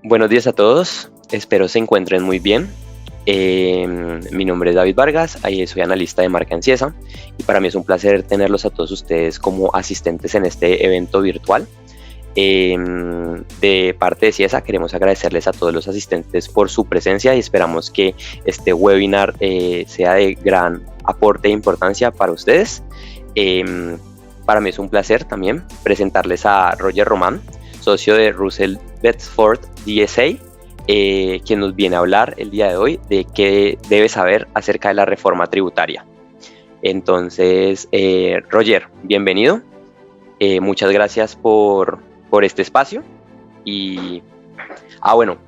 Buenos días a todos, espero se encuentren muy bien. Mi nombre es David Vargas, ahí soy analista de marca en Ciesa y para mí es un placer tenerlos a todos ustedes como asistentes en este evento virtual. De parte de Ciesa queremos agradecerles a todos los asistentes por su presencia y esperamos que este webinar sea de gran aporte e importancia para ustedes. Para mí es un placer también presentarles a Roger Román, socio de Russell Bedford DSA, quien nos viene a hablar el día de hoy de qué debe saber acerca de la reforma tributaria. Entonces, Roger, bienvenido. Muchas gracias por este espacio. Y,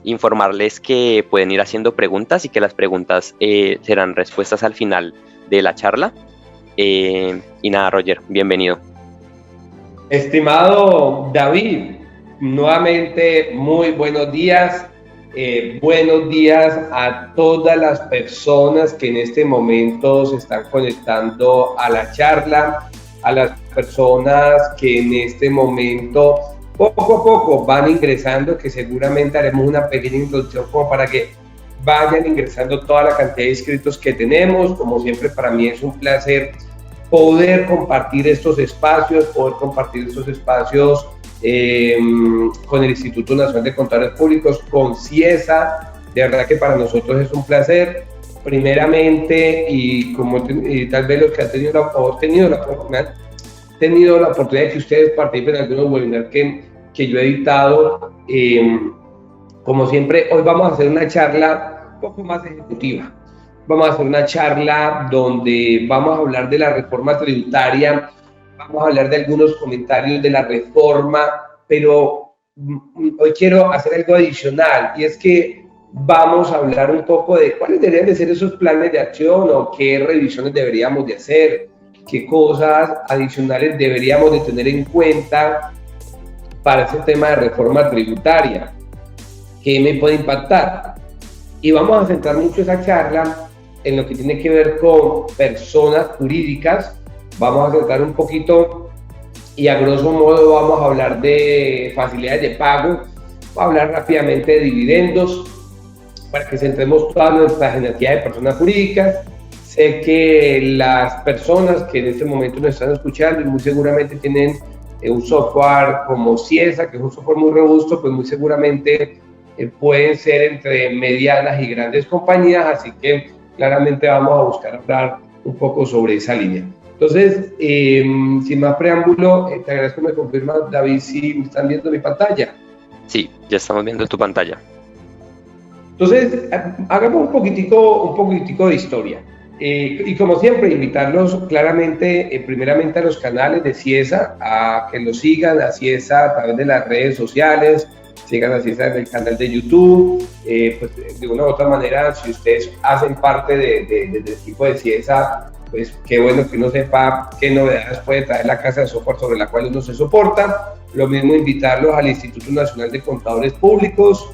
informarles que pueden ir haciendo preguntas y que las preguntas serán respuestas al final de la charla. Y nada, Roger, bienvenido. Estimado David, nuevamente muy buenos días. Buenos días a todas las personas que en este momento se están conectando a la charla, a las personas que en este momento poco a poco van ingresando, que seguramente haremos una pequeña introducción como para que vayan ingresando toda la cantidad de inscritos que tenemos. Como siempre, para mí es un placer poder compartir estos espacios, con el Instituto Nacional de Contadores Públicos, con Ciesa. De verdad que para nosotros es un placer. Primeramente, y tal vez los que han tenido la oportunidad de que ustedes participen en algunos webinars que yo he editado, como siempre, hoy vamos a hacer una charla un poco más ejecutiva. Vamos a hacer una charla donde vamos a hablar de la reforma tributaria, vamos a hablar de algunos comentarios de la reforma, pero hoy quiero hacer algo adicional, y es que vamos a hablar un poco de cuáles deberían de ser esos planes de acción o qué revisiones deberíamos de hacer, qué cosas adicionales deberíamos de tener en cuenta para ese tema de reforma tributaria, qué me puede impactar. Y vamos a centrar mucho esa charla en lo que tiene que ver con personas jurídicas. Vamos a centrar un poquito y a grosso modo vamos a hablar de facilidades de pago, vamos a hablar rápidamente de dividendos para que centremos toda nuestra jerarquía de personas jurídicas. Sé que las personas que en este momento nos están escuchando y muy seguramente tienen un software como Ciesa, que es un software muy robusto, pues muy seguramente pueden ser entre medianas y grandes compañías, así que claramente vamos a buscar hablar un poco sobre esa línea. Entonces, sin más preámbulo, te agradezco que me confirmas, David, si me están viendo mi pantalla. Sí, ya estamos viendo tu pantalla. Entonces, hagamos un poquitico de historia. Y como siempre, invitarlos claramente, primeramente a los canales de Ciesa, a que los sigan a Ciesa a través de las redes sociales, sigan a Ciesa en el canal de YouTube. Pues de una u otra manera, si ustedes hacen parte del equipo de Ciesa, pues qué bueno que uno sepa qué novedades puede traer la casa de software sobre la cual uno se soporta. Lo mismo invitarlos al Instituto Nacional de Contadores Públicos.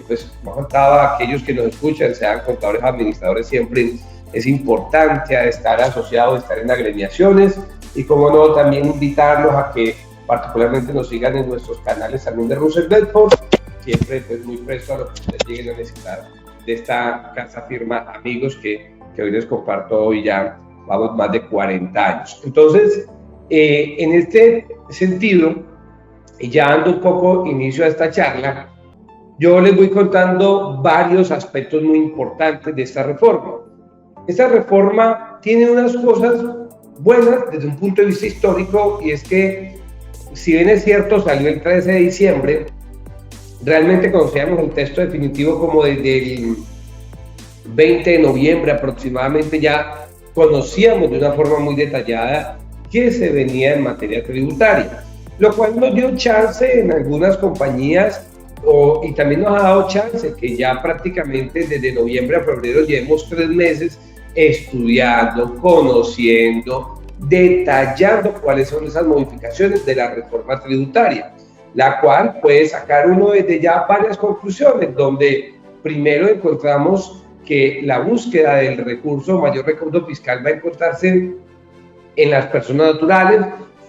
Pues más faltaba aquellos que nos escuchan, sean contadores o administradores, siempre es importante estar asociados, estar en agremiaciones, y como no, también invitarlos a que particularmente nos sigan en nuestros canales también de Russell Bedford, siempre pues muy presto a lo que ustedes lleguen a necesitar de esta casa firma Amigos que hoy les comparto. Hoy ya vamos más de 40 años. Entonces, en este sentido, y ya dando un poco inicio a esta charla, yo les voy contando varios aspectos muy importantes de esta reforma. Esta reforma tiene unas cosas buenas desde un punto de vista histórico, y es que, si bien es cierto, salió el 13 de diciembre, realmente conocíamos el texto definitivo como desde el 20 de noviembre aproximadamente. Ya conocíamos de una forma muy detallada qué se venía en materia tributaria, lo cual nos dio chance en algunas compañías, y también nos ha dado chance que ya prácticamente desde noviembre a febrero llevemos 3 meses estudiando, conociendo, detallando cuáles son esas modificaciones de la reforma tributaria, la cual puede sacar uno desde ya varias conclusiones, donde primero encontramos que la búsqueda del mayor recurso fiscal va a encontrarse en las personas naturales,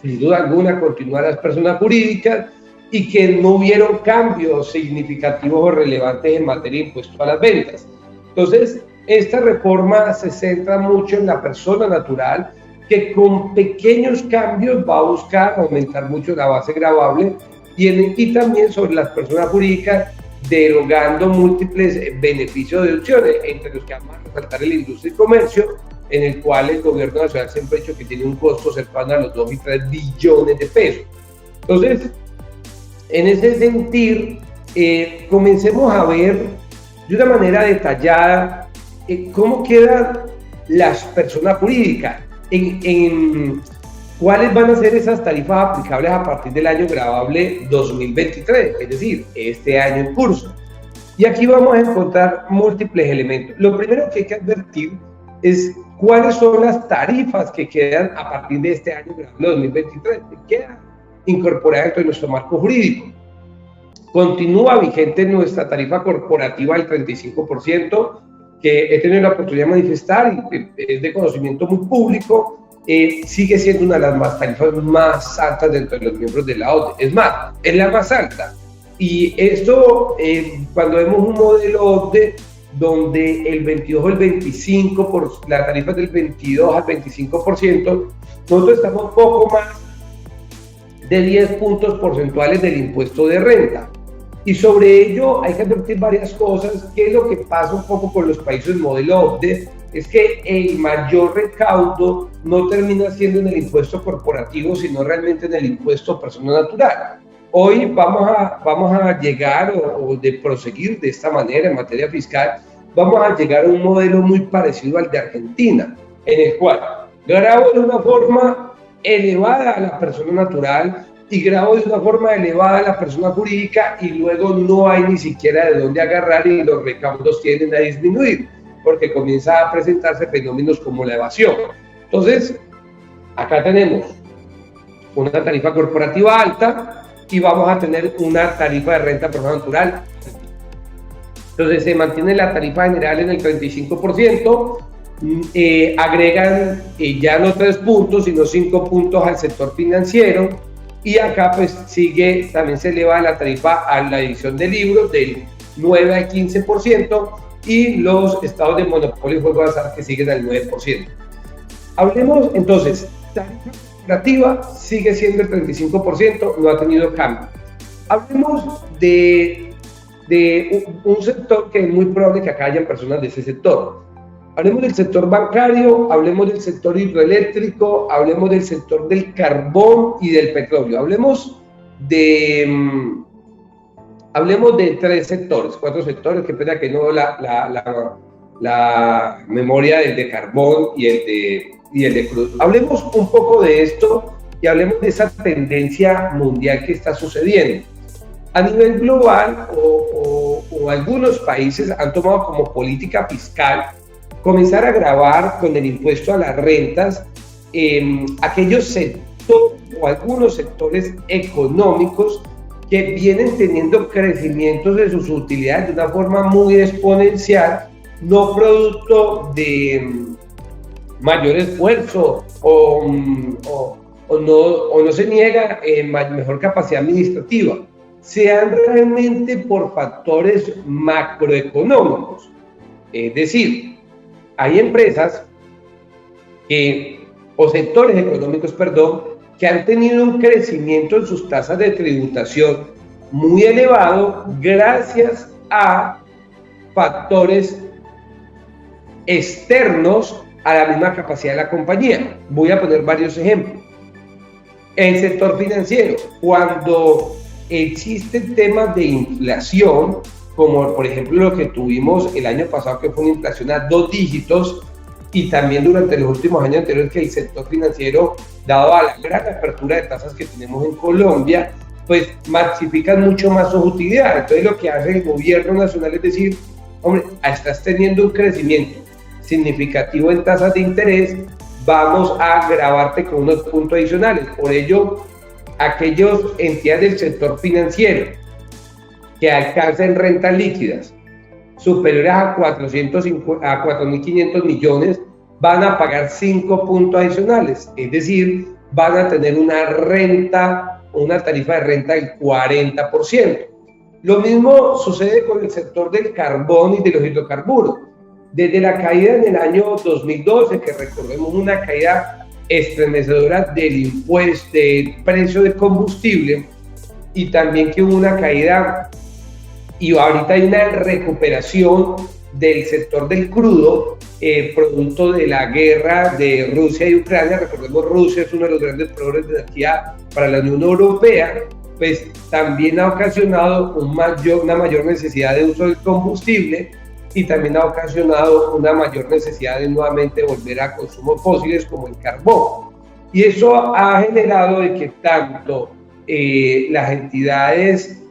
sin duda alguna continúan las personas jurídicas, y que no hubieron cambios significativos o relevantes en materia de impuesto a las ventas. Entonces, esta reforma se centra mucho en la persona natural, que con pequeños cambios va a buscar aumentar mucho la base gravable y también sobre las personas jurídicas, derogando múltiples beneficios de deducciones, entre los que vamos a resaltar el industria y comercio, en el cual el gobierno nacional siempre ha dicho que tiene un costo cercano a los 2 y 3 billones de pesos. Entonces, en ese sentir, comencemos a ver de una manera detallada cómo quedan las personas jurídicas, en cuáles van a ser esas tarifas aplicables a partir del año gravable 2023, es decir, este año en curso. Y aquí vamos a encontrar múltiples elementos. Lo primero que hay que advertir es cuáles son las tarifas que quedan a partir de este año gravable 2023, que quedan incorporadas dentro de nuestro marco jurídico. Continúa vigente nuestra tarifa corporativa del 35%, que he tenido la oportunidad de manifestar y es de conocimiento muy público. Sigue siendo una de las tarifas más altas dentro de los miembros de la OCDE. Es más, es la más alta. Y esto, cuando vemos un modelo OCDE donde el 22 o el 25%, la tarifa es del 22 al 25%, nosotros estamos poco más de 10 puntos porcentuales del impuesto de renta. Y sobre ello hay que advertir varias cosas. ¿Qué es lo que pasa un poco con los países modelo OCDE? Es que el mayor recaudo no termina siendo en el impuesto corporativo, sino realmente en el impuesto persona natural. Hoy vamos a llegar, o de proseguir de esta manera en materia fiscal, vamos a llegar a un modelo muy parecido al de Argentina, en el cual grabo de una forma elevada a la persona natural y grabo de una forma elevada a la persona jurídica, y luego no hay ni siquiera de dónde agarrar y los recaudos tienden a disminuir, porque comienza a presentarse fenómenos como la evasión. Entonces, acá tenemos una tarifa corporativa alta y vamos a tener una tarifa de renta persona natural. Entonces, se mantiene la tarifa general en el 35%, agregan ya no 3 puntos, sino 5 puntos al sector financiero, y acá pues también se eleva la tarifa a la edición de libros del 9 al 15%, y los estados de monopolio y juego de azar que siguen al 9%. Hablemos entonces, tarifa corporativa sigue siendo el 35%, no ha tenido cambio. Hablemos de un sector que es muy probable que acá hayan personas de ese sector. Hablemos del sector bancario, hablemos del sector hidroeléctrico, hablemos del sector del carbón y del petróleo. Hablemos de 3 sectores, 4 sectores, que pena que no la memoria del de carbón y el de crudo. Hablemos un poco de esto y hablemos de esa tendencia mundial que está sucediendo. A nivel global, o algunos países han tomado como política fiscal comenzar a gravar con el impuesto a las rentas aquellos sectores o algunos sectores económicos que vienen teniendo crecimientos de sus utilidades de una forma muy exponencial, no producto de mayor esfuerzo o no se niega mejor capacidad administrativa, sean realmente por factores macroeconómicos. Es decir, hay empresas o sectores económicos, que han tenido un crecimiento en sus tasas de tributación muy elevado gracias a factores externos a la misma capacidad de la compañía. Voy a poner varios ejemplos. El sector financiero, cuando existen temas de inflación, como por ejemplo lo que tuvimos el año pasado, que fue una inflación a 2 dígitos, y también durante los últimos años anteriores, que el sector financiero, dado a la gran apertura de tasas que tenemos en Colombia, pues masifican mucho más sus utilidades. Entonces lo que hace el gobierno nacional es decir, hombre, estás teniendo un crecimiento significativo en tasas de interés, vamos a gravarte con unos puntos adicionales. Por ello, aquellas entidades del sector financiero que alcancen rentas líquidas superiores a 4.500 millones van a pagar 5 puntos adicionales, es decir, van a tener una renta una tarifa de renta del 40%. Lo mismo sucede con el sector del carbón y de los hidrocarburos. Desde la caída en el año 2012, que recordemos una caída estremecedora del impuesto, del precio del combustible, y también que hubo una caída, y ahorita hay una recuperación del sector del crudo, producto de la guerra de Rusia y Ucrania. Recordemos, Rusia es uno de los grandes proveedores de energía para la Unión Europea, pues también ha ocasionado una mayor necesidad de uso del combustible, y también ha ocasionado una mayor necesidad de nuevamente volver a consumos fósiles como el carbón. Y eso ha generado de que tanto las entidades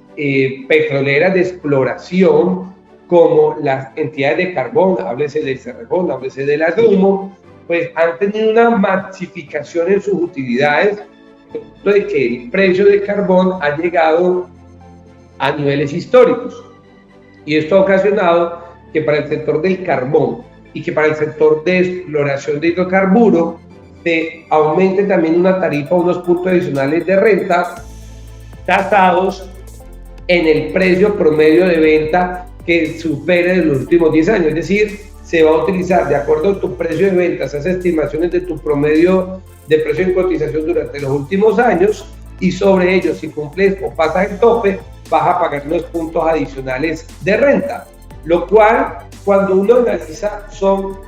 petroleras de exploración como las entidades de carbón, háblese del Cerrejón, háblese de la Rumo, pues han tenido una masificación en sus utilidades, de que el precio del carbón ha llegado a niveles históricos. Y esto ha ocasionado que para el sector del carbón y que para el sector de exploración de hidrocarburos se aumente también una tarifa, unos puntos adicionales de renta tasados en el precio promedio de venta que supere en los últimos 10 años. Es decir, se va a utilizar de acuerdo a tu precio de venta, esas estimaciones de tu promedio de precio en cotización durante los últimos años, y sobre ellos, si cumples o pasas el tope, vas a pagar unos puntos adicionales de renta, lo cual, cuando uno analiza, son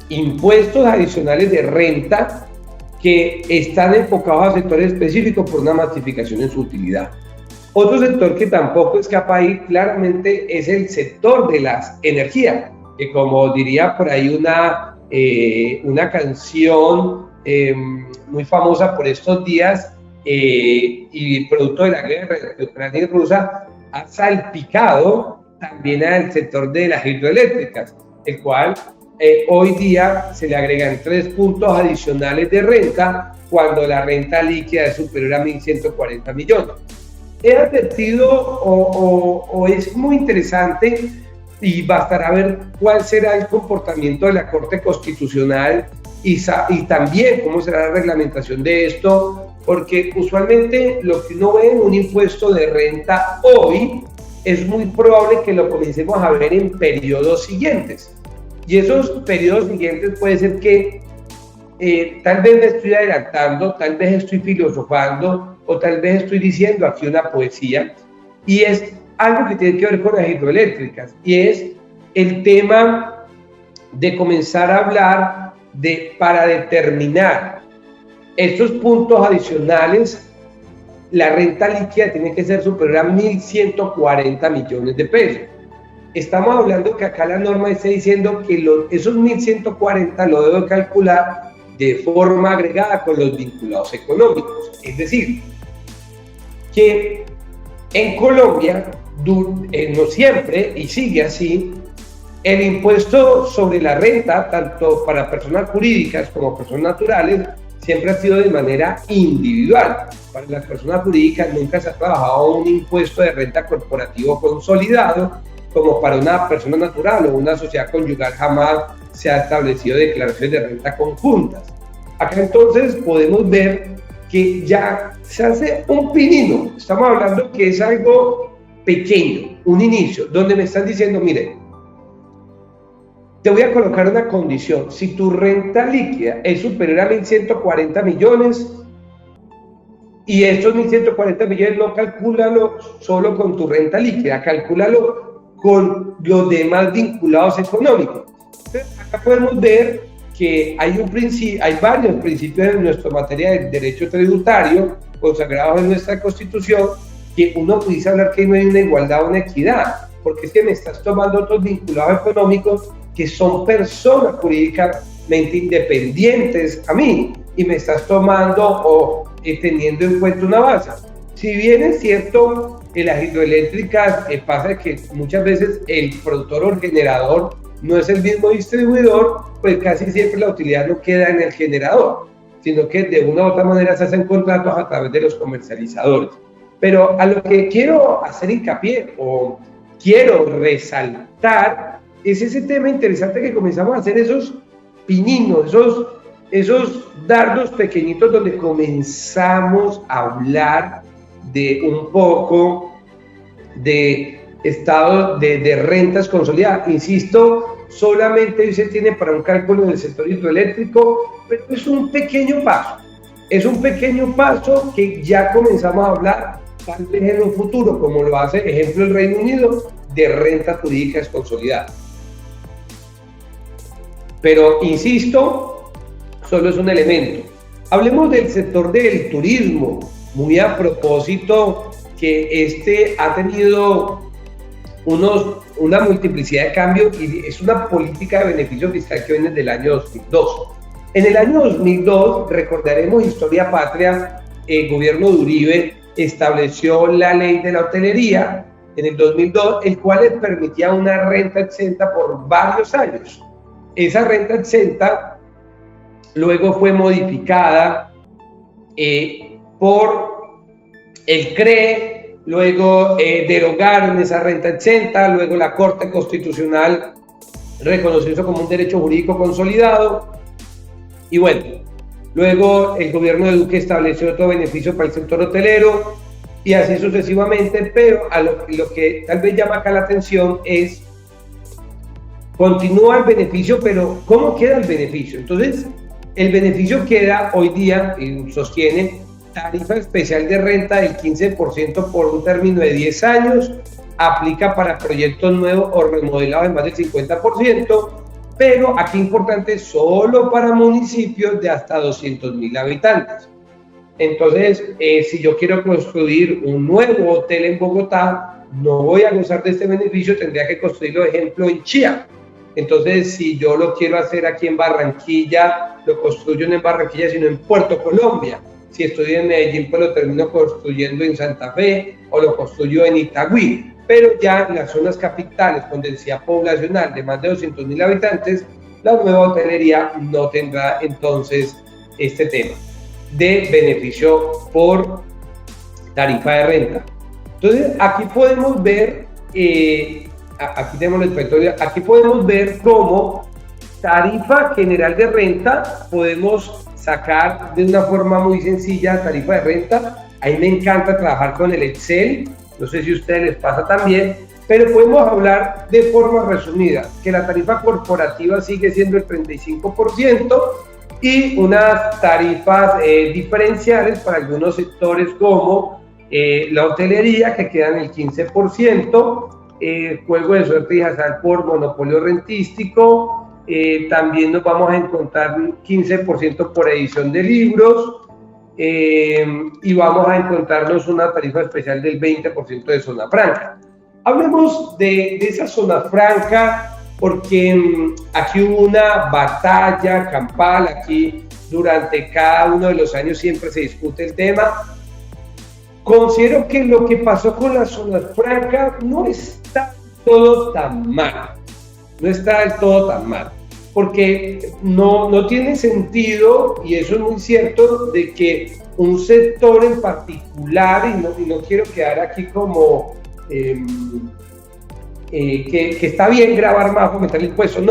impuestos adicionales de renta que están enfocados a sectores específicos por una masificación en su utilidad. Otro sector que tampoco escapa ahí claramente es el sector de las energías, que, como diría por ahí una canción muy famosa por estos días, y producto de la guerra de Ucrania y Rusia, ha salpicado también al sector de las hidroeléctricas, el cual hoy día se le agregan 3 puntos adicionales de renta cuando la renta líquida es superior a 1.140 millones. He advertido, o es muy interesante, y bastará ver cuál será el comportamiento de la Corte Constitucional y también cómo será la reglamentación de esto, porque usualmente lo que uno ve en un impuesto de renta hoy es muy probable que lo comencemos a ver en periodos siguientes. Y esos periodos siguientes puede ser que tal vez me estoy adelantando, tal vez estoy filosofando, o tal vez estoy diciendo aquí una poesía, y es algo que tiene que ver con las hidroeléctricas, y es el tema de comenzar a hablar para determinar estos puntos adicionales. La renta líquida tiene que ser superior a 1.140 millones de pesos. Estamos hablando que acá la norma está diciendo que esos 1.140 lo debo calcular de forma agregada con los vinculados económicos. Es decir, que en Colombia, no siempre, y sigue así, el impuesto sobre la renta, tanto para personas jurídicas como personas naturales, siempre ha sido de manera individual. Para las personas jurídicas nunca se ha trabajado un impuesto de renta corporativo consolidado, como para una persona natural o una sociedad conyugal jamás se ha establecido declaraciones de renta conjuntas. Acá entonces podemos ver que ya se hace un pinino. Estamos hablando que es algo pequeño, un inicio, donde me están diciendo, mire, te voy a colocar una condición: si tu renta líquida es superior a 1.140 millones, y estos 1.140 millones no calcúlalo solo con tu renta líquida, calcúlalo con los demás vinculados económicos. Entonces, acá podemos ver que hay varios principios en nuestra materia de derecho tributario consagrados en nuestra Constitución, que uno pudiese hablar que no hay una igualdad o una equidad, porque es que me estás tomando otros vinculados económicos que son personas jurídicamente independientes a mí, y me estás tomando teniendo en cuenta una base. Si bien es cierto, en las hidroeléctricas pasa que muchas veces el productor o el generador no es el mismo distribuidor, pues casi siempre la utilidad no queda en el generador, sino que de una u otra manera se hacen contratos a través de los comercializadores. Pero a lo que quiero hacer hincapié o quiero resaltar es ese tema interesante que comenzamos a hacer, esos pininos, esos esos dardos pequeñitos donde comenzamos a hablar de un poco de estado de rentas consolidadas. Insisto, solamente hoy se tiene para un cálculo del sector hidroeléctrico, pero es un pequeño paso. Es un pequeño paso que ya comenzamos a hablar, tal vez en un futuro, como lo hace, ejemplo, el Reino Unido, de rentas jurídicas consolidadas. Pero, insisto, solo es un elemento. Hablemos del sector del turismo, muy a propósito que ha tenido una multiplicidad de cambios y es una política de beneficio fiscal que viene del año 2002. En el año 2002, recordaremos historia patria, el gobierno de Uribe estableció la ley de la hotelería en el 2002, el cual les permitía una renta exenta por varios años. Esa renta exenta luego fue modificada por el CRE, luego derogaron esa renta exenta, luego la Corte Constitucional reconoció eso como un derecho jurídico consolidado y bueno, luego el gobierno de Duque estableció otro beneficio para el sector hotelero y así sucesivamente, pero lo que tal vez llama acá la atención es continúa el beneficio, pero ¿cómo queda el beneficio? Entonces, el beneficio queda hoy día, y sostiene, tarifa especial de renta del 15% por un término de 10 años, aplica para proyectos nuevos o remodelados de más del 50%, pero aquí importante, solo para municipios de hasta 200.000 habitantes. Entonces, si yo quiero construir un nuevo hotel en Bogotá, no voy a gozar de este beneficio, tendría que construirlo, ejemplo, en Chía. Entonces, si yo lo quiero hacer aquí en Barranquilla, lo construyo no en Barranquilla, sino en Puerto Colombia. Si estoy en Medellín, pues lo termino construyendo en Santa Fe o lo construyo en Itagüí. Pero ya en las zonas capitales con densidad poblacional de más de 200.000 habitantes, la nueva hotelería no tendrá entonces este tema de beneficio por tarifa de renta. Entonces, aquí podemos ver, aquí tenemos la inspectoría, aquí podemos ver cómo tarifa general de renta podemos sacar de una forma muy sencilla tarifa de renta. A mí me encanta trabajar con el Excel, no sé si a ustedes les pasa también, pero podemos hablar de forma resumida que la tarifa corporativa sigue siendo el 35% y unas tarifas diferenciales para algunos sectores como la hotelería que quedan el 15%, juego de suerte y azar por monopolio rentístico, también nos vamos a encontrar 15% por edición de libros y vamos a encontrarnos una tarifa especial del 20% de zona franca. Hablemos de esa zona franca porque aquí hubo una batalla campal, aquí durante cada uno de los años siempre se discute el tema. Considero que lo que pasó con la zona franca no está todo tan mal, porque no tiene sentido, y eso es muy cierto, de que un sector en particular, y no quiero quedar aquí como que está bien grabar más o meter impuestos,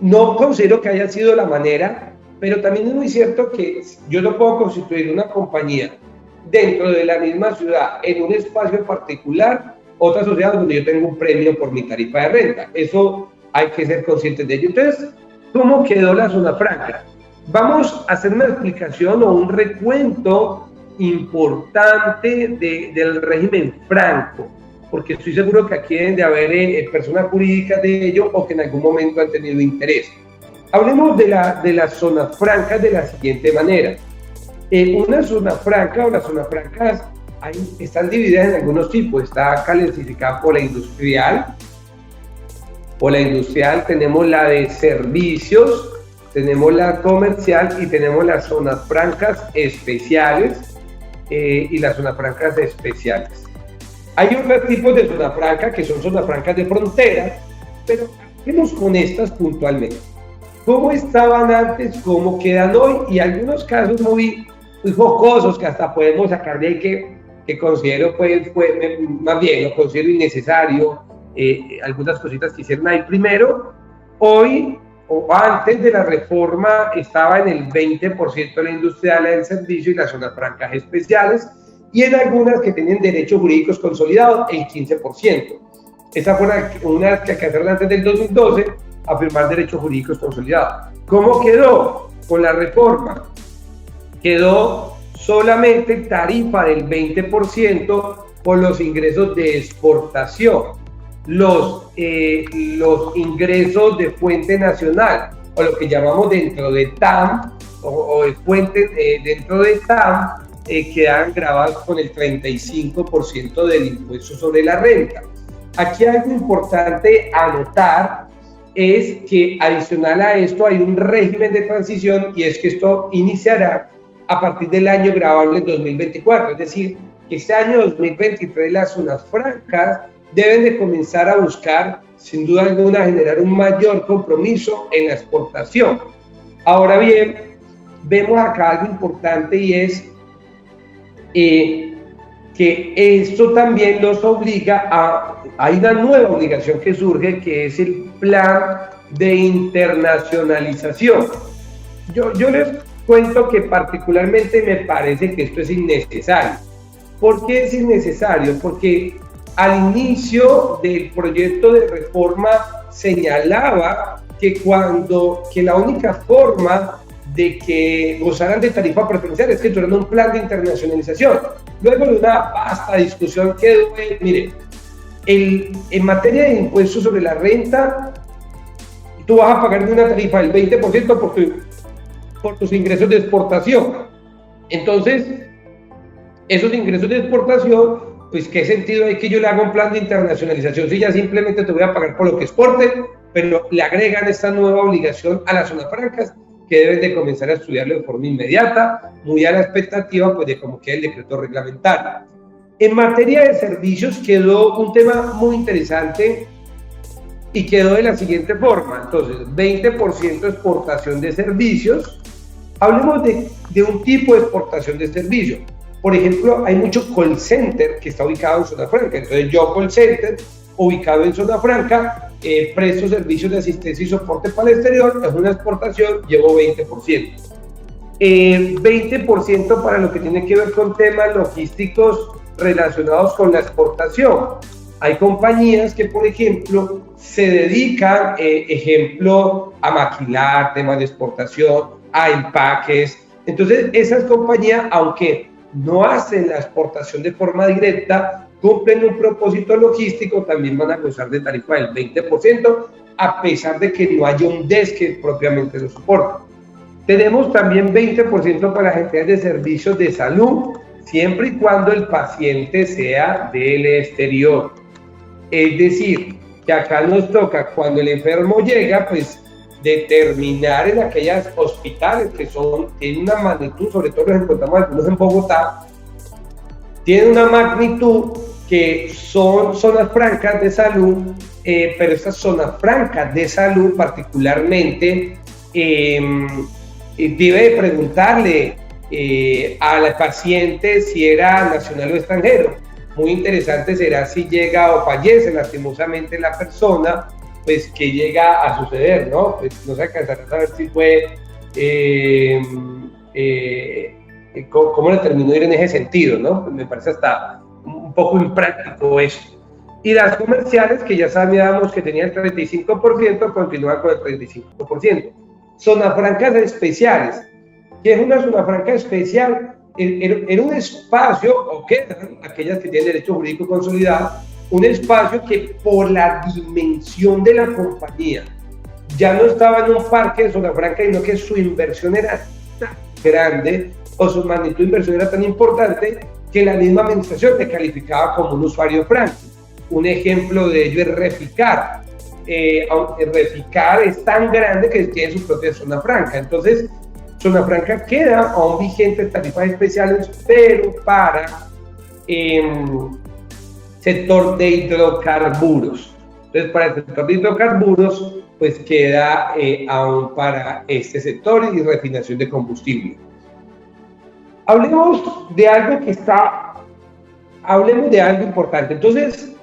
no considero que haya sido la manera, pero también es muy cierto que yo no puedo constituir una compañía dentro de la misma ciudad, en un espacio particular, otra sociedad donde yo tengo un premio por mi tarifa de renta. Eso hay que ser conscientes de ello. Entonces, ¿cómo quedó la zona franca? Vamos a hacer una explicación o un recuento importante del régimen franco, porque estoy seguro que aquí deben de haber personas jurídicas de ello o que en algún momento han tenido interés. Hablemos de las zonas francas de la siguiente manera. Una zona franca o las zonas francas están divididas en algunos tipos. Está clasificada por la industrial. Por la industrial tenemos la de servicios, tenemos la comercial y tenemos las zonas francas especiales y las zonas francas especiales. Hay otros tipos de zona franca que son zonas francas de frontera, pero vamos con estas puntualmente. ¿Cómo estaban antes? ¿Cómo quedan hoy? Y algunos casos muy jocosos que hasta podemos sacar de ahí que considero, más bien, lo considero innecesario. Algunas cositas que hicieron ahí. Primero, hoy o antes de la reforma estaba en el 20% la industrial, la del servicio y las zonas francas especiales, y en algunas que tienen derechos jurídicos consolidados el 15%. Esa fue una que alcanzaron antes del 2012 a firmar derechos jurídicos consolidados. ¿Cómo quedó con la reforma? Quedó solamente tarifa del 20% por los ingresos de exportación. Los ingresos de fuente nacional, o lo que llamamos dentro de TAM, o de fuente dentro de TAM, quedan grabados con el 35% del impuesto sobre la renta. Aquí algo importante a notar es que adicional a esto hay un régimen de transición, y es que esto iniciará a partir del año gravable 2024, es decir, que este año 2023 las zonas francas deben de comenzar a buscar, sin duda alguna, generar un mayor compromiso en la exportación. Ahora bien, vemos acá algo importante, y es que esto también los obliga hay una nueva obligación que surge, que es el plan de internacionalización. Yo les cuento que particularmente me parece que esto es innecesario. ¿Por qué es innecesario? Porque al inicio del proyecto de reforma señalaba que la única forma de que gozaran de tarifa preferencial es que tuvieran un plan de internacionalización. Luego de una vasta discusión quedó, mire, en materia de impuestos sobre la renta, tú vas a pagar una tarifa del 20% por tus ingresos de exportación. Entonces, esos ingresos de exportación, pues ¿qué sentido hay que yo le haga un plan de internacionalización si ya simplemente te voy a pagar por lo que exporte? Pero le agregan esta nueva obligación a las zonas francas, que deben de comenzar a estudiarlo de forma inmediata, muy a la expectativa pues, de cómo queda el decreto reglamentario. En materia de servicios quedó un tema muy interesante, y quedó de la siguiente forma. Entonces, 20% exportación de servicios. Hablemos de un tipo de exportación de servicios. Por ejemplo, hay mucho call center que está ubicado en zona franca. Entonces, yo call center ubicado en zona franca, presto servicios de asistencia y soporte para el exterior, es una exportación, llevo 20%. 20% para lo que tiene que ver con temas logísticos relacionados con la exportación. Hay compañías que, por ejemplo, se dedican, a maquilar temas de exportación, a empaques. Entonces, esas compañías, aunque no hacen la exportación de forma directa, cumplen un propósito logístico, también van a gozar de tarifa del 20%, a pesar de que no haya un DES que propiamente lo soporte. Tenemos también 20% para las entidades de servicios de salud, siempre y cuando el paciente sea del exterior. Es decir, que acá nos toca, cuando el enfermo llega, pues determinar en aquellos hospitales que tienen una magnitud, sobre todo los encontramos algunos en Bogotá, tienen una magnitud que son zonas francas de salud, pero estas zonas francas de salud particularmente debe preguntarle al paciente si era nacional o extranjero. Muy interesante será si llega o fallece lastimosamente la persona, pues qué llega a suceder, ¿no? Pues no se alcanzará a saber si fue, cómo le terminó de ir en ese sentido, ¿no? Pues me parece hasta un poco impráctico eso. Y las comerciales, que ya sabíamos que tenían el 35%, continúan con el 35%. Zonas francas especiales. ¿Qué es una zona franca especial? Era un espacio, o quedan aquellas que tienen derecho jurídico consolidado, un espacio que por la dimensión de la compañía ya no estaba en un parque de zona franca, sino que su inversión era tan grande, o su magnitud de inversión era tan importante, que la misma administración te calificaba como un usuario franco. Un ejemplo de ello es Reficar. Reficar es tan grande que tiene su propia zona franca. Entonces, zona franca queda aún vigente tarifas especiales, pero para sector de hidrocarburos. Entonces, para el sector de hidrocarburos, pues queda aún para este sector y refinación de combustible. Hablemos de algo importante. Entonces,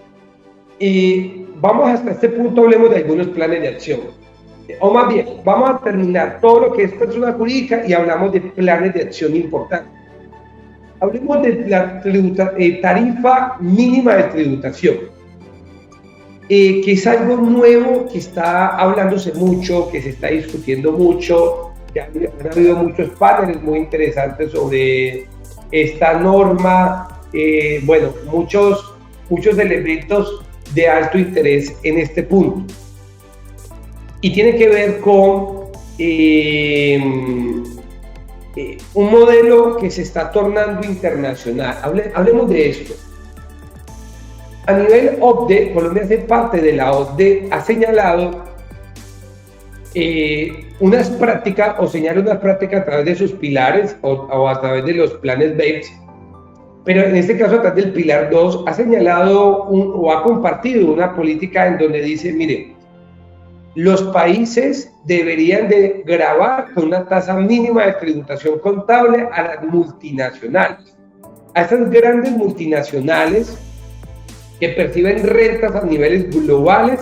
vamos hasta este punto, hablemos de algunos planes de acción. o más bien, vamos a terminar todo lo que es persona jurídica y hablamos de planes de acción importantes. Hablemos de la tarifa mínima de tributación, que es algo nuevo que está hablándose mucho, que se está discutiendo mucho, que han habido muchos paneles muy interesantes sobre esta norma, bueno, muchos elementos de alto interés en este punto. Y tiene que ver con un modelo que se está tornando internacional. Hablemos de esto. A nivel OCDE, Colombia hace parte de la OCDE, ha señalado unas prácticas, o señala unas prácticas a través de sus pilares o a través de los planes BEPS, pero en este caso a través del pilar 2 ha señalado o ha compartido una política en donde dice, mire, los países deberían de gravar con una tasa mínima de tributación contable a las multinacionales, a esas grandes multinacionales que perciben rentas a niveles globales,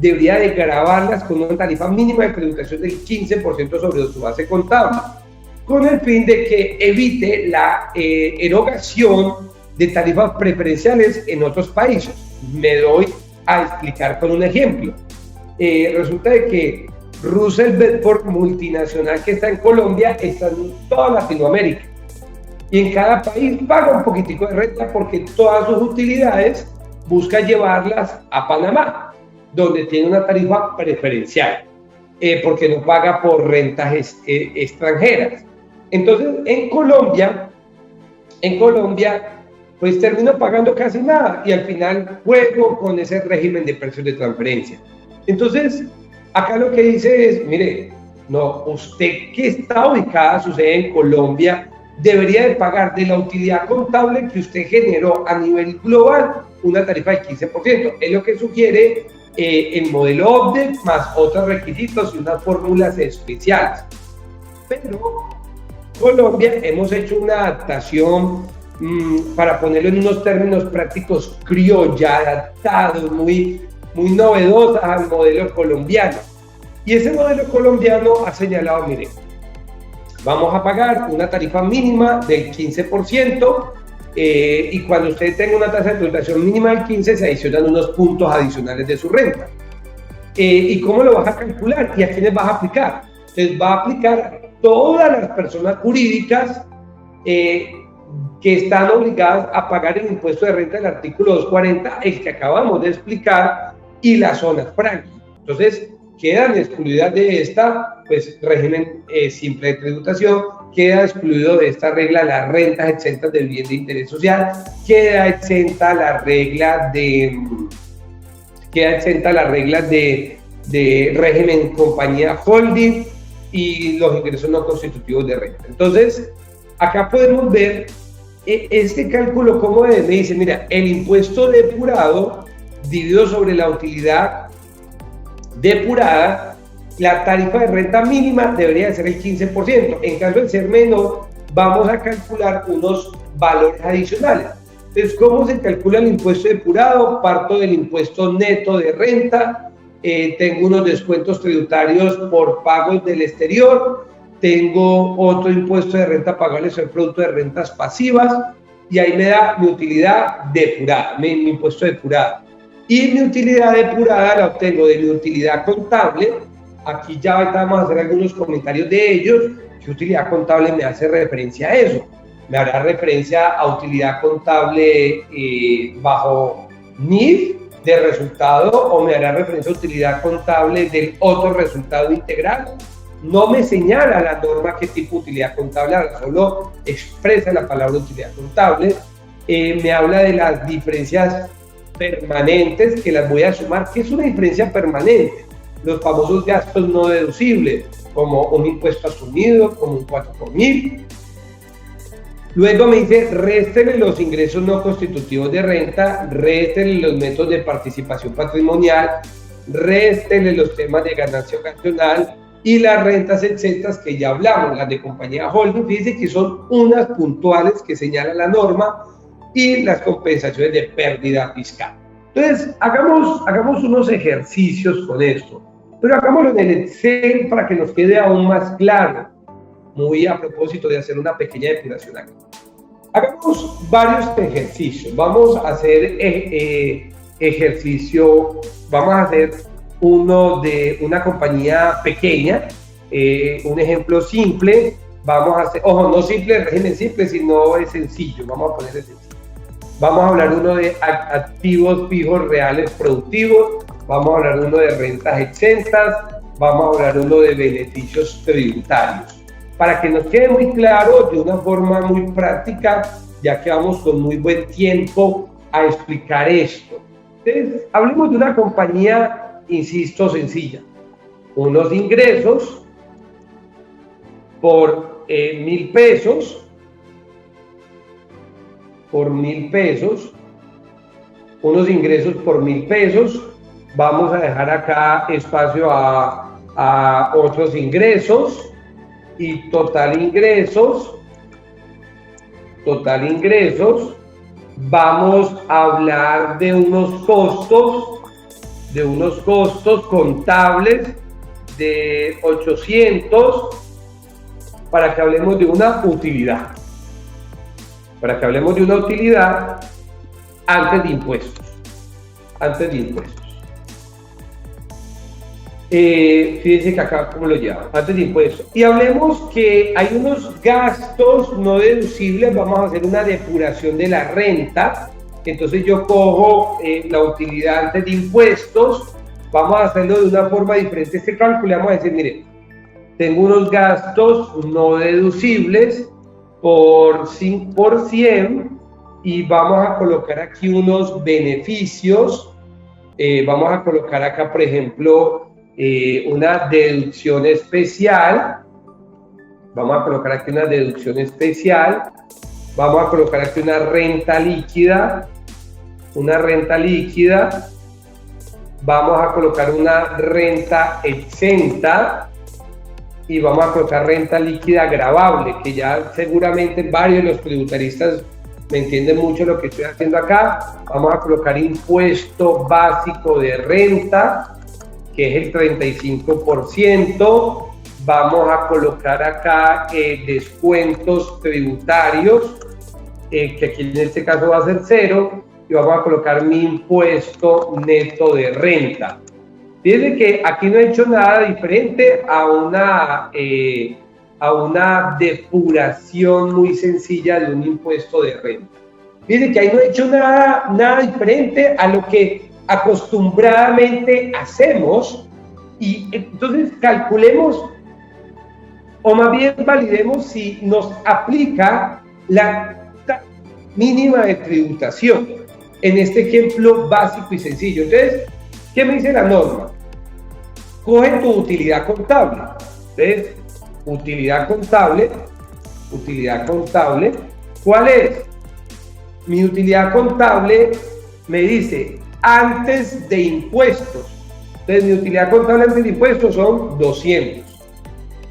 debería de gravarlas con una tarifa mínima de tributación del 15% sobre su base contable, con el fin de que evite la erogación de tarifas preferenciales en otros países. Me doy a explicar con un ejemplo. Resulta de que Russell Bedford, multinacional que está en Colombia, está en toda Latinoamérica y en cada país paga un poquitico de renta porque todas sus utilidades busca llevarlas a Panamá, donde tiene una tarifa preferencial, porque no paga por rentas extranjeras. Entonces, en Colombia, pues termino pagando casi nada y al final juego con ese régimen de precios de transferencia. Entonces, acá lo que dice es, mire, no, usted que está ubicada, sucede en Colombia, debería de pagar de la utilidad contable que usted generó a nivel global una tarifa del 15%. Es lo que sugiere el modelo OCDE, más otros requisitos y unas fórmulas especiales. Pero Colombia hemos hecho una adaptación, para ponerlo en unos términos prácticos, criolla, adaptados, muy novedosas al modelo colombiano. Y ese modelo colombiano ha señalado, mire, vamos a pagar una tarifa mínima del 15%, y cuando usted tenga una tasa de tributación mínima del 15%, se adicionan unos puntos adicionales de su renta. ¿Y cómo lo vas a calcular? ¿Y a quiénes vas a aplicar? Entonces va a aplicar a todas las personas jurídicas que están obligadas a pagar el impuesto de renta del artículo 240, el que acabamos de explicar, y las zonas francas. Entonces, quedan excluidas de esta, pues, régimen simple de tributación, queda excluido de esta regla las rentas exentas del bien de interés social, queda exenta la regla de régimen compañía holding y los ingresos no constitutivos de renta. Entonces, acá podemos ver este cálculo como me dice, mira, el impuesto depurado dividido sobre la utilidad depurada, la tarifa de renta mínima debería de ser el 15%. En caso de ser menor, vamos a calcular unos valores adicionales. Entonces, ¿cómo se calcula el impuesto depurado? Parto del impuesto neto de renta, tengo unos descuentos tributarios por pagos del exterior, tengo otro impuesto de renta pagable sobre el producto de rentas pasivas, y ahí me da mi utilidad depurada, mi impuesto depurado. Y mi utilidad depurada la obtengo de mi utilidad contable. Aquí ya vamos a hacer algunos comentarios de ellos. ¿Qué utilidad contable me hace referencia a eso? Me hará referencia a utilidad contable bajo NIF de resultado, o me hará referencia a utilidad contable del otro resultado integral. No me señala la norma qué tipo de utilidad contable, solo expresa la palabra utilidad contable. Me habla de las diferencias permanentes que las voy a sumar. ¿Qué es una diferencia permanente? Los famosos gastos no deducibles, como un impuesto asumido, como un 4 por mil. Luego me dice, réstele los ingresos no constitutivos de renta, réstele los métodos de participación patrimonial, réstele los temas de ganancia ocasional y las rentas exentas que ya hablamos, las de compañía holding. Fíjense que son unas puntuales que señala la norma, y las compensaciones de pérdida fiscal. Entonces, hagamos unos ejercicios con esto. Pero hagámoslo en el Excel para que nos quede aún más claro, muy a propósito de hacer una pequeña depuración aquí. Hagamos varios ejercicios. Vamos a hacer ejercicio, vamos a hacer uno de una compañía pequeña, un ejemplo simple. Vamos a hacer, ojo, no simple, régimen simple, sino es sencillo. Vamos a poner sencillo. Vamos a hablar uno de activos fijos reales productivos. Vamos a hablar uno de rentas exentas. Vamos a hablar uno de beneficios tributarios. Para que nos quede muy claro de una forma muy práctica, ya que vamos con muy buen tiempo a explicar esto. Entonces, hablemos de una compañía, insisto, sencilla. Unos ingresos por 1.000 pesos, unos ingresos por 1.000 pesos. Vamos a dejar acá espacio a otros ingresos y total ingresos. Vamos a hablar de unos costos contables de 800 para que hablemos de una utilidad. Antes de impuestos. Fíjense que acá cómo lo llevan, antes de impuestos. Y hablemos que hay unos gastos no deducibles. Vamos a hacer una depuración de la renta. Entonces yo cojo la utilidad antes de impuestos. Vamos a hacerlo de una forma diferente. Este cálculo vamos a decir, mire, tengo unos gastos no deducibles por 100% y vamos a colocar aquí unos beneficios. Vamos a colocar acá, por ejemplo, una deducción especial. Vamos a colocar aquí una deducción especial. Vamos a colocar aquí una renta líquida. Vamos a colocar una renta exenta. Y vamos a colocar renta líquida gravable, que ya seguramente varios de los tributaristas me entienden mucho lo que estoy haciendo acá. Vamos a colocar impuesto básico de renta, que es el 35%. Vamos a colocar acá descuentos tributarios, que aquí en este caso va a ser 0. Y vamos a colocar mi impuesto neto de renta. Fíjense que aquí no he hecho nada diferente a una depuración muy sencilla de un impuesto de renta. Fíjense que ahí no he hecho nada diferente a lo que acostumbradamente hacemos, y entonces calculemos, o más bien validemos si nos aplica la mínima de tributación en este ejemplo básico y sencillo. Entonces, ¿qué me dice la norma? Coge tu utilidad contable. Entonces, utilidad contable. ¿Cuál es? Mi utilidad contable me dice antes de impuestos. Entonces, mi utilidad contable antes de impuestos son 200.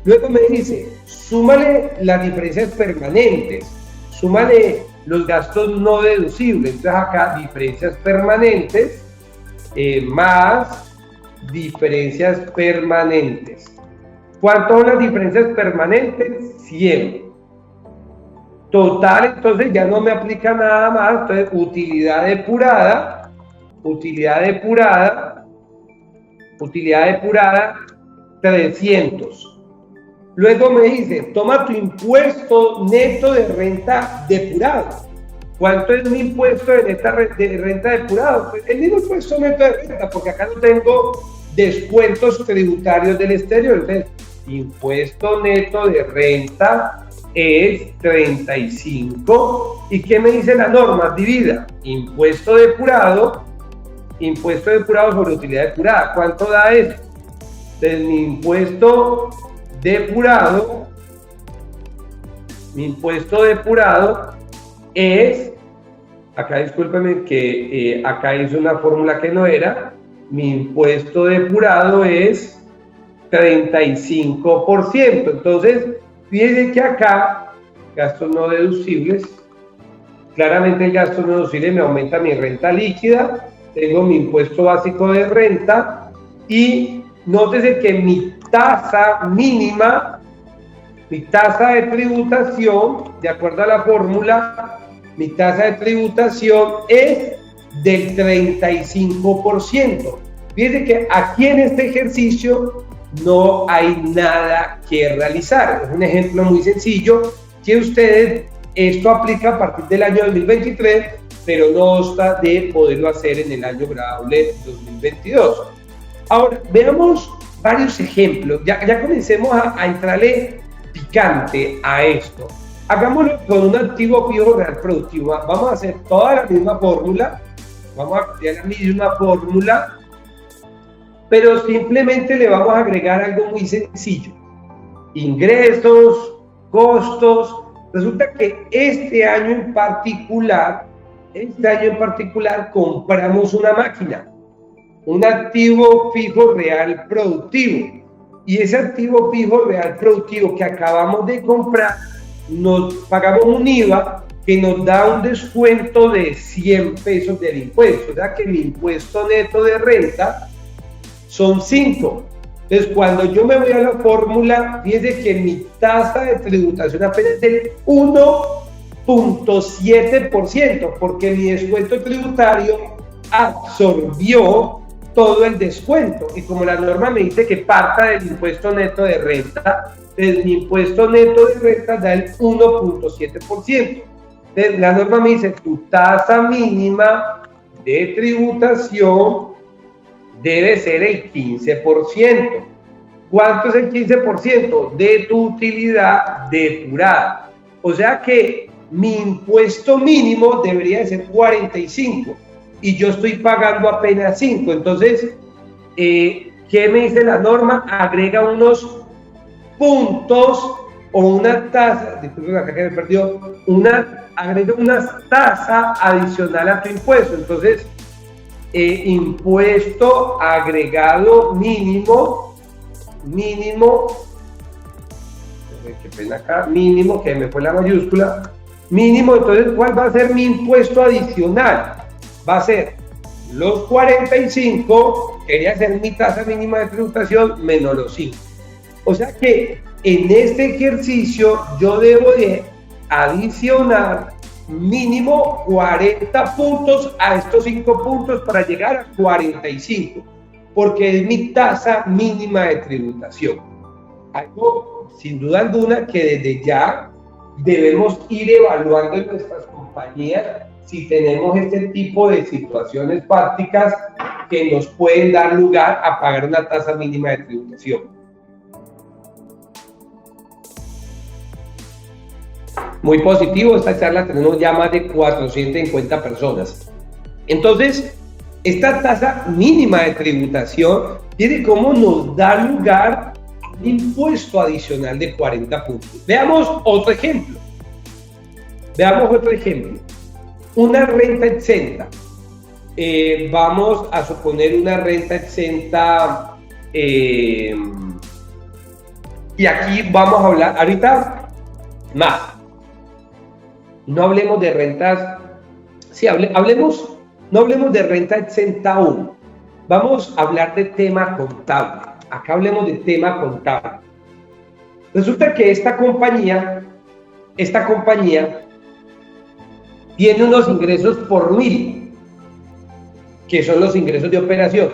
Luego me dice, súmale las diferencias permanentes, súmale los gastos no deducibles. Entonces, acá diferencias permanentes más diferencias permanentes. ¿Cuánto son las diferencias permanentes? 100. Total, entonces ya no me aplica nada más. Entonces, utilidad depurada, 300. Luego me dice, toma tu impuesto neto de renta depurado. ¿Cuánto es mi impuesto de renta depurado? Pues el mismo impuesto neto de renta, porque acá no tengo descuentos tributarios del exterior. Entonces, impuesto neto de renta es 35. ¿Y qué me dice la norma? Divida impuesto depurado sobre utilidad depurada. ¿Cuánto da eso? Entonces, mi impuesto depurado es, acá discúlpeme que acá hice una fórmula que no era, mi impuesto depurado es 35%. Entonces, fíjense que acá, gastos no deducibles, claramente el gasto no deducible me aumenta mi renta líquida, tengo mi impuesto básico de renta y nótese que mi tasa mínima, mi tasa de tributación, de acuerdo a la fórmula, mi tasa de tributación es del 35%. Fíjense que aquí en este ejercicio no hay nada que realizar. Es un ejemplo muy sencillo que ustedes, esto aplica a partir del año 2023, pero no obsta de poderlo hacer en el año gradable 2022. Ahora, veamos varios ejemplos. Ya comencemos a entrarle picante a esto. Hagámoslo con un activo fijo real productivo. Vamos a hacer toda la misma fórmula, vamos a crear la misma fórmula, pero simplemente le vamos a agregar algo muy sencillo. Ingresos, costos. Resulta que este año en particular compramos una máquina, un activo fijo real productivo. Y ese activo fijo real productivo que acabamos de comprar, nos pagamos un IVA que nos da un descuento de 100 pesos del impuesto. O sea que mi impuesto neto de renta son 5. Entonces, cuando yo me voy a la fórmula, fíjense que mi tasa de tributación apenas es del 1.7%, porque mi descuento tributario absorbió todo el descuento. Y como la norma me dice que parta del impuesto neto de renta, entonces mi impuesto neto de renta da el 1.7%. Entonces, la norma me dice, tu tasa mínima de tributación debe ser el 15%. ¿Cuánto es el 15%? De tu utilidad depurada. O sea que mi impuesto mínimo debería de ser 45 y yo estoy pagando apenas 5. Entonces, ¿qué me dice la norma? Agrega unos puntos o una tasa, disculpen acá que me perdió, agrega una tasa adicional a tu impuesto. Entonces, impuesto agregado mínimo, qué pena acá, mínimo, que me fue la mayúscula, mínimo. Entonces, ¿cuál va a ser mi impuesto adicional? Va a ser los 45, quería ser mi tasa mínima de tributación, menos los 5. O sea que en este ejercicio yo debo de adicionar mínimo 40 puntos a estos 5 puntos para llegar a 45, porque es mi tasa mínima de tributación. Algo, sin duda alguna, que desde ya debemos ir evaluando en nuestras compañías si tenemos este tipo de situaciones prácticas que nos pueden dar lugar a pagar una tasa mínima de tributación. Muy positivo, esta charla tenemos ya más de 450 personas. Entonces, esta tasa mínima de tributación tiene cómo nos da lugar a un impuesto adicional de 40 puntos. Veamos otro ejemplo. Una renta exenta. Vamos a suponer una renta exenta y aquí vamos a hablar ahorita más. No hablemos de rentas, sí, no hablemos de renta exenta aún. Vamos a hablar de tema contable. Acá hablemos de tema contable. Resulta que esta compañía tiene unos ingresos por 1000, que son los ingresos de operación,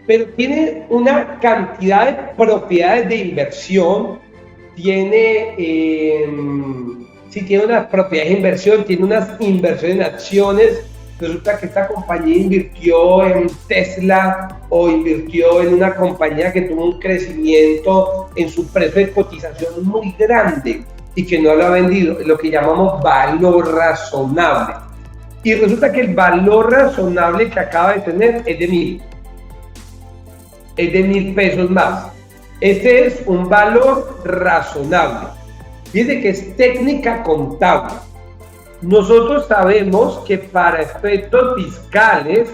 pero tiene una cantidad de propiedades de inversión, tiene unas propiedades de inversión, tiene unas inversiones en acciones. Resulta que esta compañía invirtió en Tesla o invirtió en una compañía que tuvo un crecimiento en su precio de cotización muy grande y que no lo ha vendido, lo que llamamos valor razonable. Y resulta que el valor razonable que acaba de tener es de 1000. Es de 1000 pesos más. Este es un valor razonable. Fíjense que es técnica contable. Nosotros sabemos que para efectos fiscales,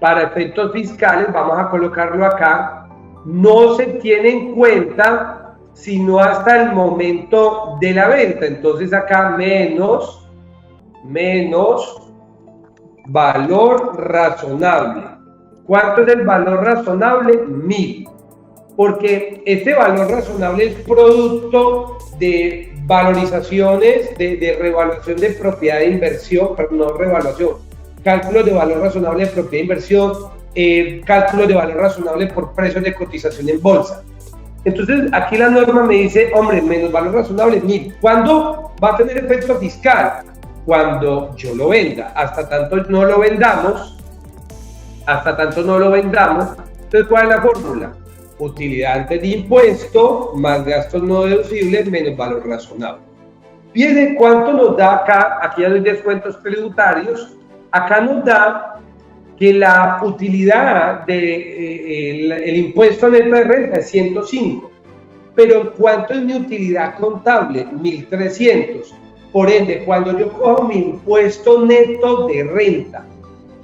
vamos a colocarlo acá, no se tiene en cuenta sino hasta el momento de la venta. Entonces acá menos valor razonable. ¿Cuánto es el valor razonable? 1000. Porque este valor razonable es producto de valorizaciones, de revaluación de propiedad de inversión, pero no revaluación, cálculos de valor razonable de propiedad de inversión, cálculos de valor razonable por precios de cotización en bolsa. Entonces, aquí la norma me dice, hombre, menos valor razonable, 1000. ¿Cuándo va a tener efecto fiscal? Cuando yo lo venda. Hasta tanto no lo vendamos, entonces, ¿cuál es la fórmula? Utilidad antes de impuesto, más gastos no deducibles, menos valor razonable. Fíjense cuánto nos da acá, aquí ya doy descuentos tributarios, acá nos da que la utilidad del impuesto neto de renta es 105, pero ¿cuánto es mi utilidad contable? 1300. Por ende, cuando yo cojo mi impuesto neto de renta,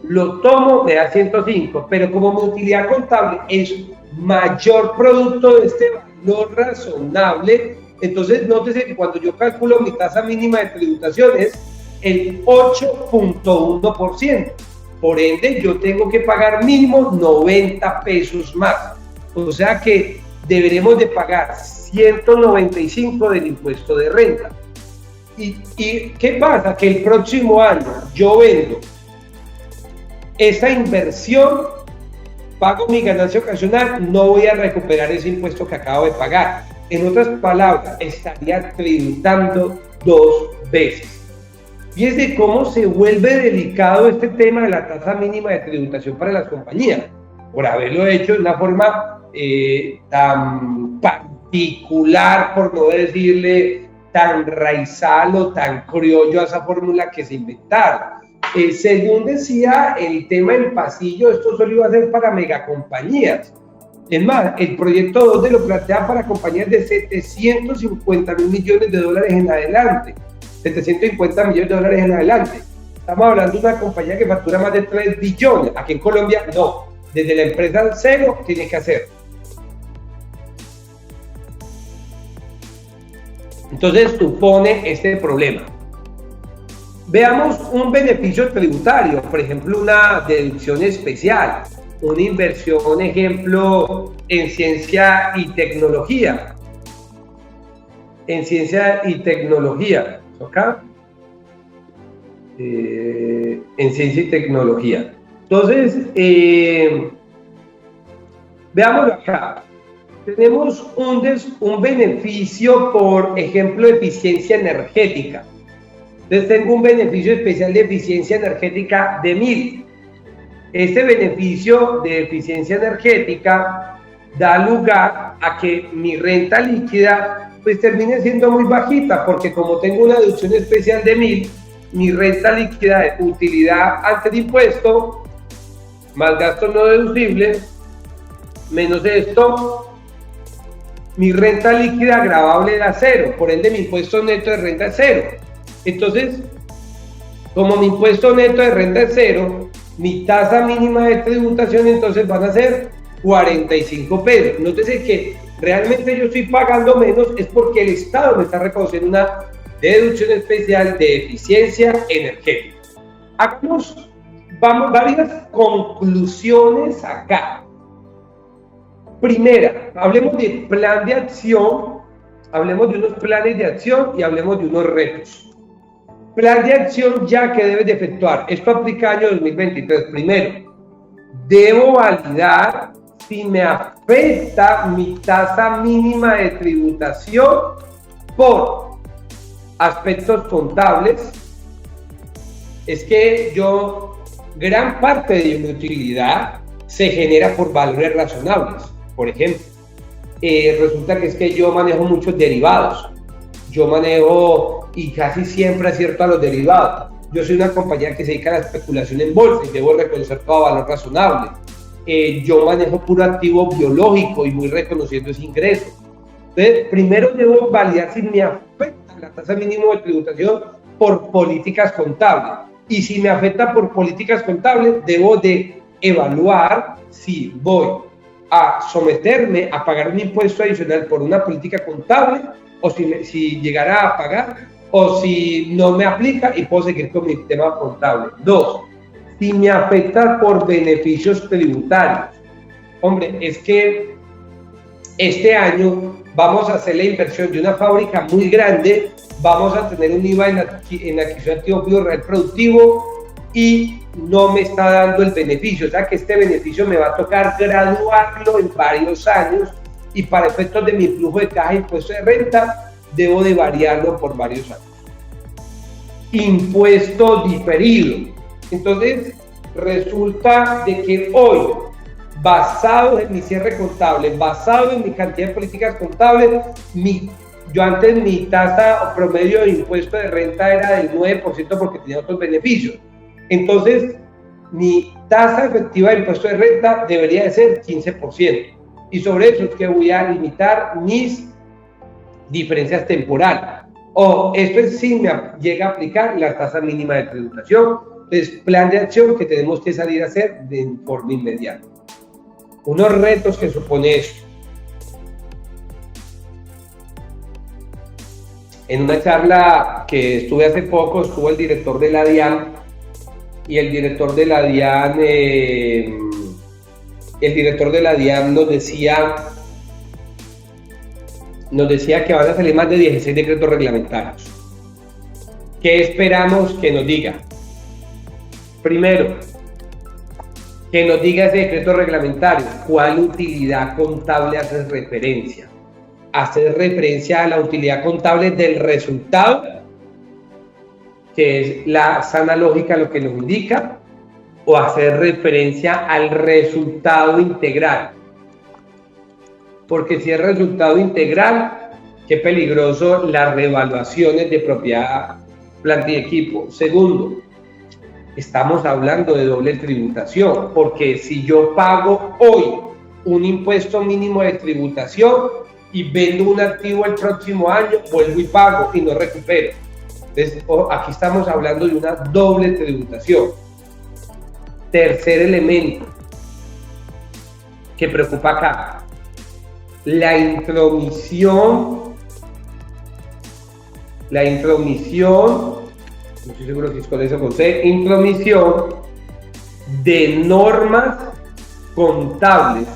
lo tomo, me da 105, pero como mi utilidad contable es mayor producto de este valor razonable, entonces nótese que cuando yo calculo mi tasa mínima de tributación es el 8.1%. Por ende, yo tengo que pagar mínimo 90 pesos más. O sea que deberemos de pagar 195 del impuesto de renta. ¿Y qué pasa? Que el próximo año yo vendo esa inversión, pago mi ganancia ocasional, no voy a recuperar ese impuesto que acabo de pagar. En otras palabras, estaría tributando 2 veces. Fíjense cómo se vuelve delicado este tema de la tasa mínima de tributación para las compañías, por haberlo hecho de una forma tan particular, por no decirle tan raizal o tan criollo a esa fórmula que se inventaron. Según decía el tema del pasillo, esto solo iba a ser para megacompañías. Es más, el proyecto 2 lo plantea para compañías de 750.000 millones de dólares en adelante. 750 millones de dólares en adelante. Estamos hablando de una compañía que factura más de 3 billones. Aquí en Colombia, no. Desde la empresa cero tiene que hacer. Entonces, supone este problema. Veamos un beneficio tributario, por ejemplo, una deducción especial, una inversión, ejemplo, en ciencia y tecnología. En ciencia y tecnología, ¿ok? En ciencia y tecnología. Entonces, veámoslo acá. Tenemos un beneficio, por ejemplo, de eficiencia energética. Entonces tengo un beneficio especial de eficiencia energética de 1000. Este beneficio de eficiencia energética da lugar a que mi renta líquida pues termine siendo muy bajita, porque como tengo una deducción especial de 1000, mi renta líquida de utilidad antes de impuesto, más gastos no deducibles, menos esto, mi renta líquida gravable da 0, por ende mi impuesto neto de renta es 0. Entonces, como mi impuesto neto de renta es 0, mi tasa mínima de tributación entonces van a ser 45 pesos. Nótese que realmente yo estoy pagando menos, es porque el Estado me está reconociendo una deducción especial de eficiencia energética. Hagamos varias conclusiones acá. Primera, hablemos de plan de acción, hablemos de unos planes de acción y hablemos de unos retos. Plan de acción ya que debes de efectuar. Esto aplica año 2023. Primero, debo validar si me afecta mi tasa mínima de tributación por aspectos contables. Es que gran parte de mi utilidad se genera por valores razonables. Por ejemplo, resulta que es que yo manejo muchos derivados. Yo manejo, y casi siempre acierto a los derivados. Yo soy una compañía que se dedica a la especulación en bolsa y debo reconocer todo valor razonable. Yo manejo puro activo biológico y muy reconociendo ese ingreso. Entonces, primero debo validar si me afecta la tasa mínima de tributación por políticas contables. Y si me afecta por políticas contables, debo de evaluar si voy a someterme a pagar un impuesto adicional por una política contable, o si llegará a pagar, o si no me aplica y puedo seguir con mi tema contable. 2. si me afecta por beneficios tributarios. Hombre, es que este año vamos a hacer la inversión de una fábrica muy grande, vamos a tener un IVA en adquisición de activo fijo real productivo y no me está dando el beneficio, o sea que este beneficio me va a tocar graduarlo en varios años y para efectos de mi flujo de caja y impuesto de renta debo de variarlo por varios años. Impuesto diferido. Entonces resulta de que hoy, basado en mi cierre contable, basado en mi cantidad de políticas contables, yo antes mi tasa promedio de impuesto de renta era del 9% porque tenía otros beneficios. Entonces, mi tasa efectiva de impuesto de renta debería de ser 15%. Y sobre eso es que voy a limitar mis diferencias temporales. O esto es si me llega a aplicar la tasa mínima de tributación. Entonces, plan de acción que tenemos que salir a hacer de forma inmediata. Unos retos que supone esto. En una charla que estuve hace poco, estuvo el director de la DIAN y el director de la DIAN nos decía que van a salir más de 16 decretos reglamentarios. ¿Qué esperamos que nos diga? Primero, que nos diga ese decreto reglamentario, ¿cuál utilidad contable hace referencia? ¿Hace referencia a la utilidad contable del resultado? Que es la sana lógica lo que nos indica, o hacer referencia al resultado integral. Porque si es resultado integral, qué peligroso las revaluaciones de propiedad, planta y equipo. Segundo, estamos hablando de doble tributación, porque si yo pago hoy un impuesto mínimo de tributación y vendo un activo el próximo año, vuelvo y pago y no recupero. Entonces, aquí estamos hablando de una doble tributación. Tercer elemento que preocupa acá, la intromisión, no estoy seguro si es con eso con C, intromisión de normas contables.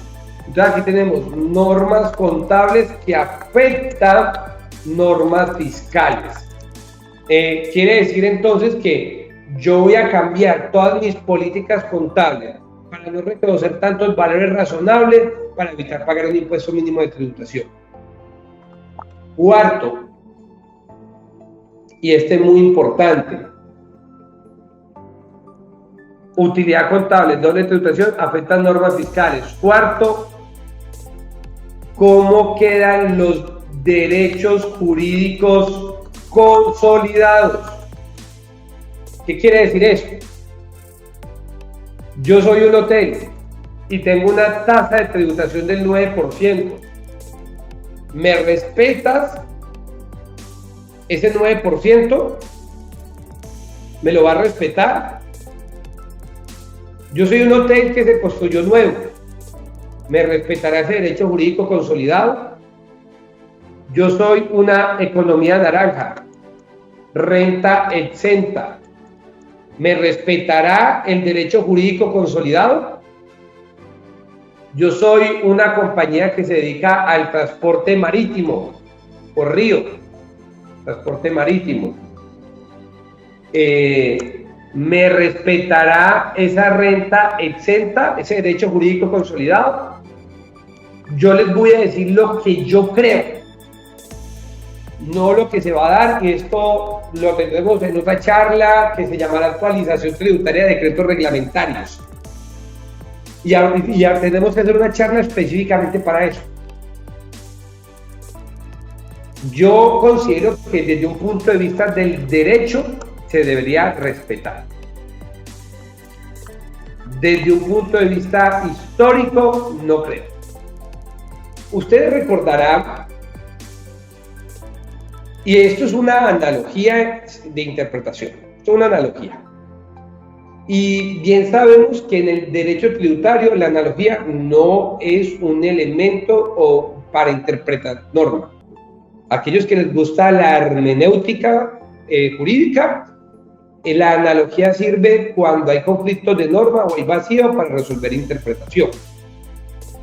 Entonces aquí tenemos normas contables que afectan normas fiscales. Quiere decir entonces que yo voy a cambiar todas mis políticas contables para no reconocer tantos valores razonables para evitar pagar un impuesto mínimo de tributación. Cuarto, y este es muy importante, utilidad contable, doble tributación, afectan normas fiscales. Cuarto, ¿cómo quedan los derechos jurídicos consolidados? ¿Qué quiere decir esto? Yo soy un hotel y tengo una tasa de tributación del 9%. ¿Me respetas ese 9%? ¿Me lo va a respetar? Yo soy un hotel que se construyó nuevo. ¿Me respetará ese derecho jurídico consolidado? Yo soy una economía naranja, renta exenta. ¿Me respetará el derecho jurídico consolidado? Yo soy una compañía que se dedica al transporte marítimo, por río, transporte marítimo. ¿Me respetará esa renta exenta, ese derecho jurídico consolidado? Yo les voy a decir lo que yo creo, no lo que se va a dar, y esto lo tendremos en otra charla que se llamará actualización tributaria de decretos reglamentarios. Y tenemos que hacer una charla específicamente para eso. Yo considero que desde un punto de vista del derecho se debería respetar. Desde un punto de vista histórico, no creo. Ustedes recordarán, y esto es una analogía de interpretación, esto es una analogía. Y bien sabemos que en el derecho tributario la analogía no es un elemento para interpretar normas. Aquellos que les gusta la hermenéutica jurídica La analogía sirve cuando hay conflictos de norma o hay vacío para resolver interpretación.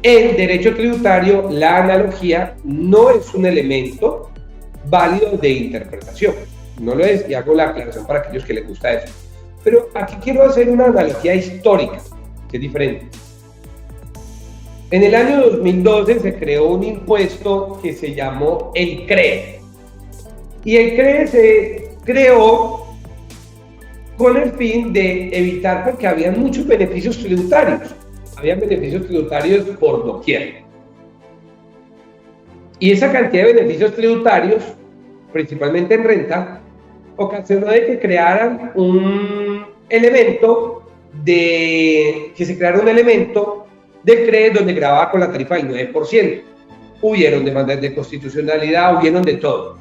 En derecho tributario, la analogía no es un elemento válido de interpretación. No lo es, y hago la aclaración para aquellos que les gusta eso. Pero aquí quiero hacer una analogía histórica, que es diferente. En el año 2012 se creó un impuesto que se llamó el CREE. Y el CREE se creó con el fin de evitar, porque había muchos beneficios tributarios. Había beneficios tributarios por doquier. Y esa cantidad de beneficios tributarios, principalmente en renta, ocasionó de que crearan un elemento de CREE donde grababa con la tarifa del 9%. Hubieron demandas de constitucionalidad, hubieron de todo.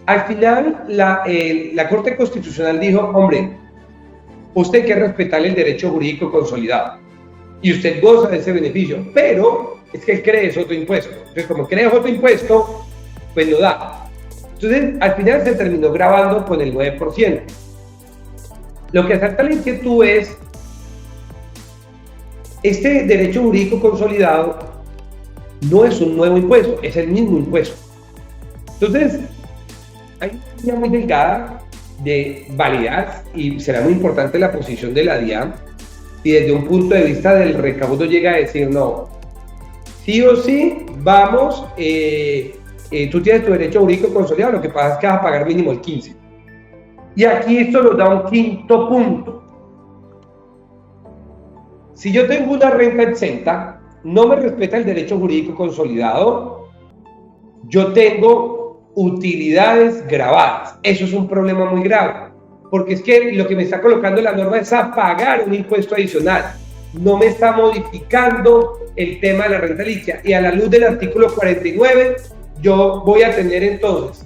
Al final, la Corte Constitucional dijo, hombre, usted hay que respetar el derecho jurídico consolidado y usted goza de ese beneficio, pero es que el CREE es otro impuesto. Entonces, como el CREE es otro impuesto, pues no da. Entonces, al final se terminó grabando con el 9%. Lo que asalta la inquietud es, este derecho jurídico consolidado no es un nuevo impuesto, es el mismo impuesto. Entonces, hay una línea muy delgada de validar y será muy importante la posición de la DIAN y desde un punto de vista del recaudo llega a decir, no, sí o sí, vamos, tú tienes tu derecho jurídico consolidado, lo que pasa es que vas a pagar mínimo el 15%. Y aquí esto nos da un quinto punto. Si yo tengo una renta exenta, no me respeta el derecho jurídico consolidado, yo tengo utilidades gravadas. Eso es un problema muy grave, porque es que lo que me está colocando la norma es a pagar un impuesto adicional. No me está modificando el tema de la renta líquida. Y a la luz del artículo 49, yo voy a tener entonces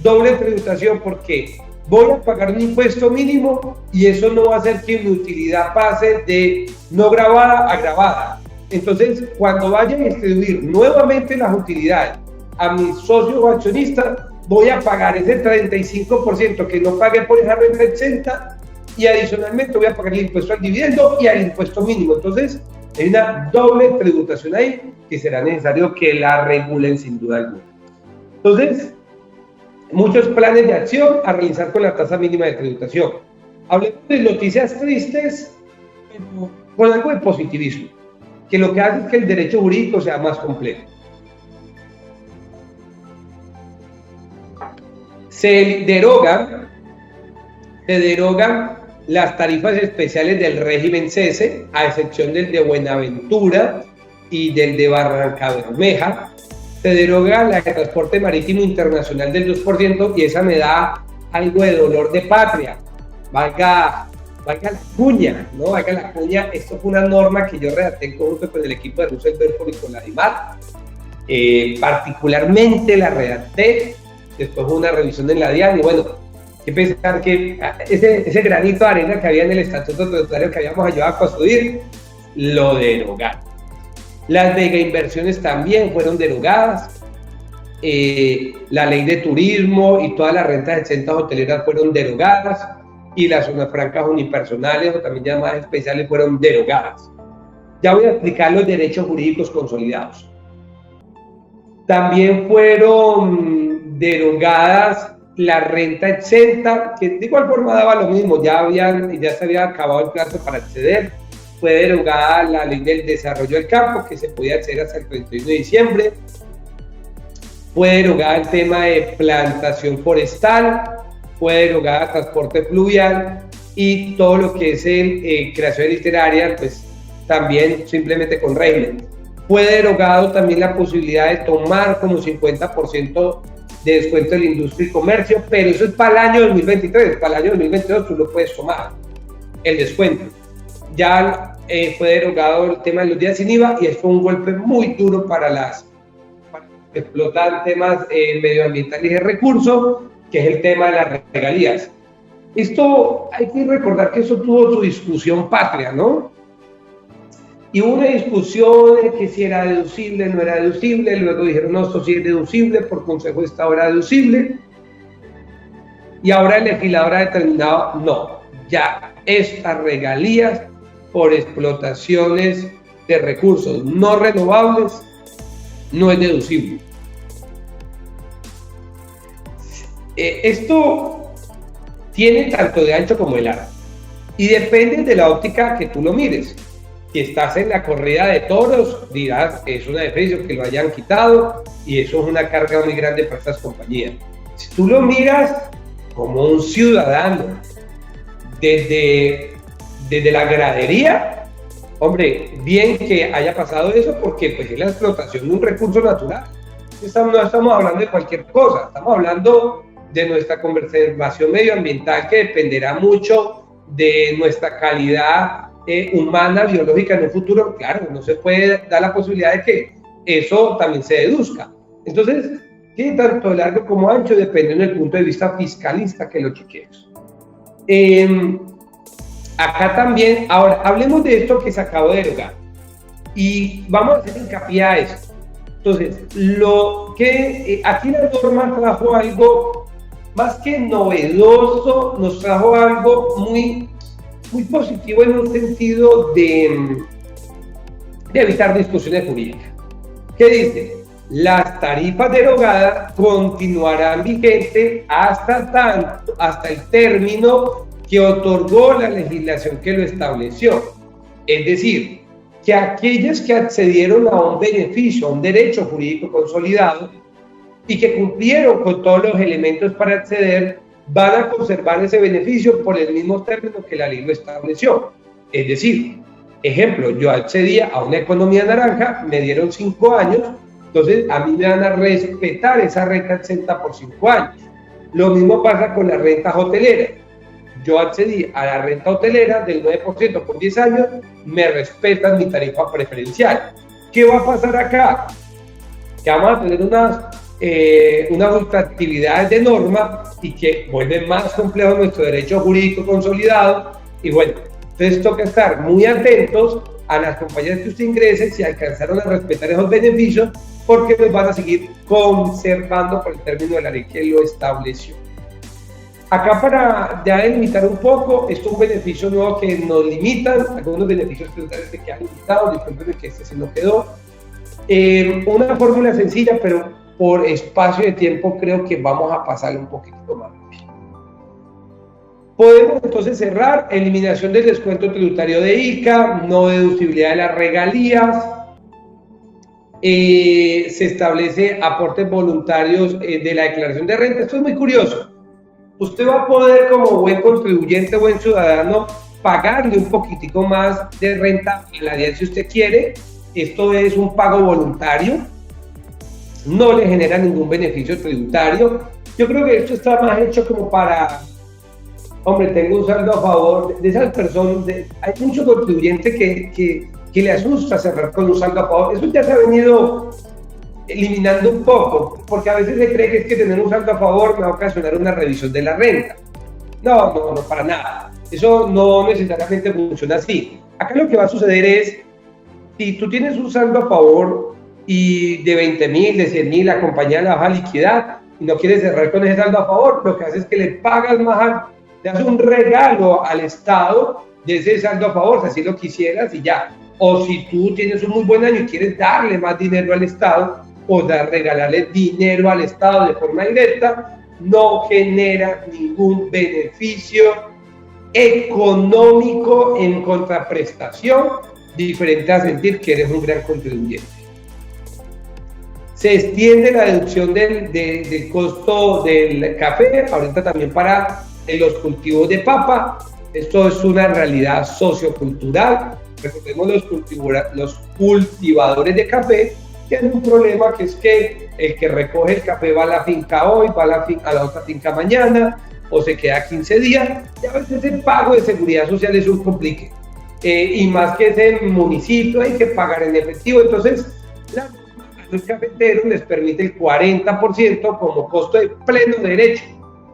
doble tributación porque voy a pagar un impuesto mínimo y eso no va a hacer que mi utilidad pase de no gravada a gravada. Entonces, cuando vaya a distribuir nuevamente las utilidades a mis socios o accionistas, voy a pagar ese 35% que no pagué por esa renta exenta y adicionalmente voy a pagar el impuesto al dividendo y al impuesto mínimo. Entonces, hay una doble tributación ahí que será necesario que la regulen sin duda alguna. Entonces, muchos planes de acción a realizar con la tasa mínima de tributación. Hablemos de noticias tristes, pero con algo de positivismo, que lo que hace es que el derecho jurídico sea más completo. Se derogan las tarifas especiales del régimen CESE, a excepción del de Buenaventura y del de Barranca Bermeja. Se deroga la de transporte marítimo internacional del 2% y esa me da algo de dolor de patria. Valga la cuña, ¿no? Valga la cuña. Esto fue una norma que yo redacté en conjunto con el equipo de Russell Belfort y con la DIMAT. Particularmente la redacté, después hubo una revisión en la DIAN y bueno, hay que pensar que ese granito de arena que había en el estatuto tributario que habíamos ayudado a construir, lo derogaron. Las mega inversiones también fueron derogadas. La ley de turismo y todas las rentas exentas hoteleras fueron derogadas y las zonas francas unipersonales o también llamadas especiales fueron derogadas. Ya voy a explicar los derechos jurídicos consolidados. También fueron derogadas la renta exenta, que de igual forma daba lo mismo, ya se había acabado el plazo para acceder. Fue derogada la ley del desarrollo del campo, que se podía acceder hasta el 31 de diciembre. Fue derogada el tema de plantación forestal, fue derogada transporte fluvial y todo lo que es creación literaria, pues también simplemente con régimen. Fue derogado también la posibilidad de tomar como 50% de descuento de la industria y comercio, pero eso es para el año 2023, para el año 2022 tú lo puedes tomar, el descuento. Ya fue derogado el tema de los días sin IVA y fue un golpe muy duro para explotar temas medioambientales y de recursos, que es el tema de las regalías. Esto hay que recordar que eso tuvo su discusión patria, ¿no? Y hubo una discusión de que si era deducible, no era deducible, luego dijeron, no, esto sí es deducible, por Consejo de Estado era deducible. y ahora el legislador ha determinado, no, ya estas regalías por explotaciones de recursos no renovables no es deducible. Esto tiene tanto de ancho como de largo y depende de la óptica que tú lo mires. Si estás en la corrida de toros, dirás, es un beneficio que lo hayan quitado y eso es una carga muy grande para estas compañías. Si tú lo miras como un ciudadano desde la gradería, hombre, bien que haya pasado eso porque pues, es la explotación de un recurso natural. No estamos hablando de cualquier cosa, estamos hablando de nuestra conservación medioambiental que dependerá mucho de nuestra calidad humana, biológica en un futuro. Claro, no se puede dar la posibilidad de que eso también se deduzca. Entonces, tiene tanto de largo como ancho, dependiendo del punto de vista fiscalista que lo chequeemos. Acá también, ahora, hablemos de esto que se acabó de derogar y vamos a hacer hincapié a esto. Entonces, lo que aquí la norma trajo algo más que novedoso, nos trajo algo muy positivo en un sentido de evitar discusiones jurídicas. ¿Qué dice? Las tarifas derogadas continuarán vigentes hasta el término que otorgó la legislación que lo estableció. Es decir, que aquellas que accedieron a un beneficio, a un derecho jurídico consolidado y que cumplieron con todos los elementos para acceder, van a conservar ese beneficio por el mismo término que la ley lo estableció. Es decir, ejemplo, yo accedía a una economía naranja, me dieron 5 años, entonces a mí me van a respetar esa renta exenta por 5 años. Lo mismo pasa con las rentas hoteleras. Yo accedí a la renta hotelera del 9% por 10 años, me respetan mi tarifa preferencial. ¿Qué va a pasar acá? Que vamos a tener unas ultraactividades de norma y que vuelven más complejo nuestro derecho jurídico consolidado. Y bueno, entonces toca estar muy atentos a las compañías que usted ingrese si alcanzaron a respetar esos beneficios, porque nos van a seguir conservando por el término de la ley que lo estableció. Acá para ya delimitar un poco, esto es un beneficio nuevo que nos limitan, algunos beneficios tributarios que quedan limitados, disculpen que este se nos quedó. Una fórmula sencilla, pero por espacio de tiempo creo que vamos a pasarle un poquito más. Podemos entonces cerrar: eliminación del descuento tributario de ICA, no deducibilidad de las regalías, se establece aportes voluntarios de la declaración de renta. Esto es muy curioso. Usted va a poder, como buen contribuyente, buen ciudadano, pagarle un poquitico más de renta a la DIAN si usted quiere. Esto es un pago voluntario, no le genera ningún beneficio tributario. Yo creo que esto está más hecho como para, hombre, tengo un saldo a favor de esas personas. Hay muchos contribuyentes que le asusta cerrar con un saldo a favor. Eso ya se ha venido eliminando un poco, porque a veces se cree que es que tener un saldo a favor me va a ocasionar una revisión de la renta. No, para nada. Eso no necesariamente funciona así. Acá lo que va a suceder es, si tú tienes un saldo a favor y de 20.000, de 100.000, la compañía la baja liquidar y no quieres cerrar con ese saldo a favor, lo que haces es que le pagas más, le haces un regalo al Estado de ese saldo a favor, si así lo quisieras y ya. O si tú tienes un muy buen año y quieres darle más dinero al Estado, o regalarle dinero al Estado de forma directa, no genera ningún beneficio económico en contraprestación, diferente a sentir que eres un gran contribuyente. Se extiende la deducción del costo del café, ahorita también para los cultivos de papa. Esto es una realidad sociocultural. Recordemos los cultivadores de café tienen un problema, que es que el que recoge el café va a la finca hoy, va a la otra finca mañana, o se queda 15 días, y a veces el pago de seguridad social es un complique. Y más que ese municipio hay que pagar en efectivo. Entonces, a los cafeteros les permite el 40% como costo de pleno derecho.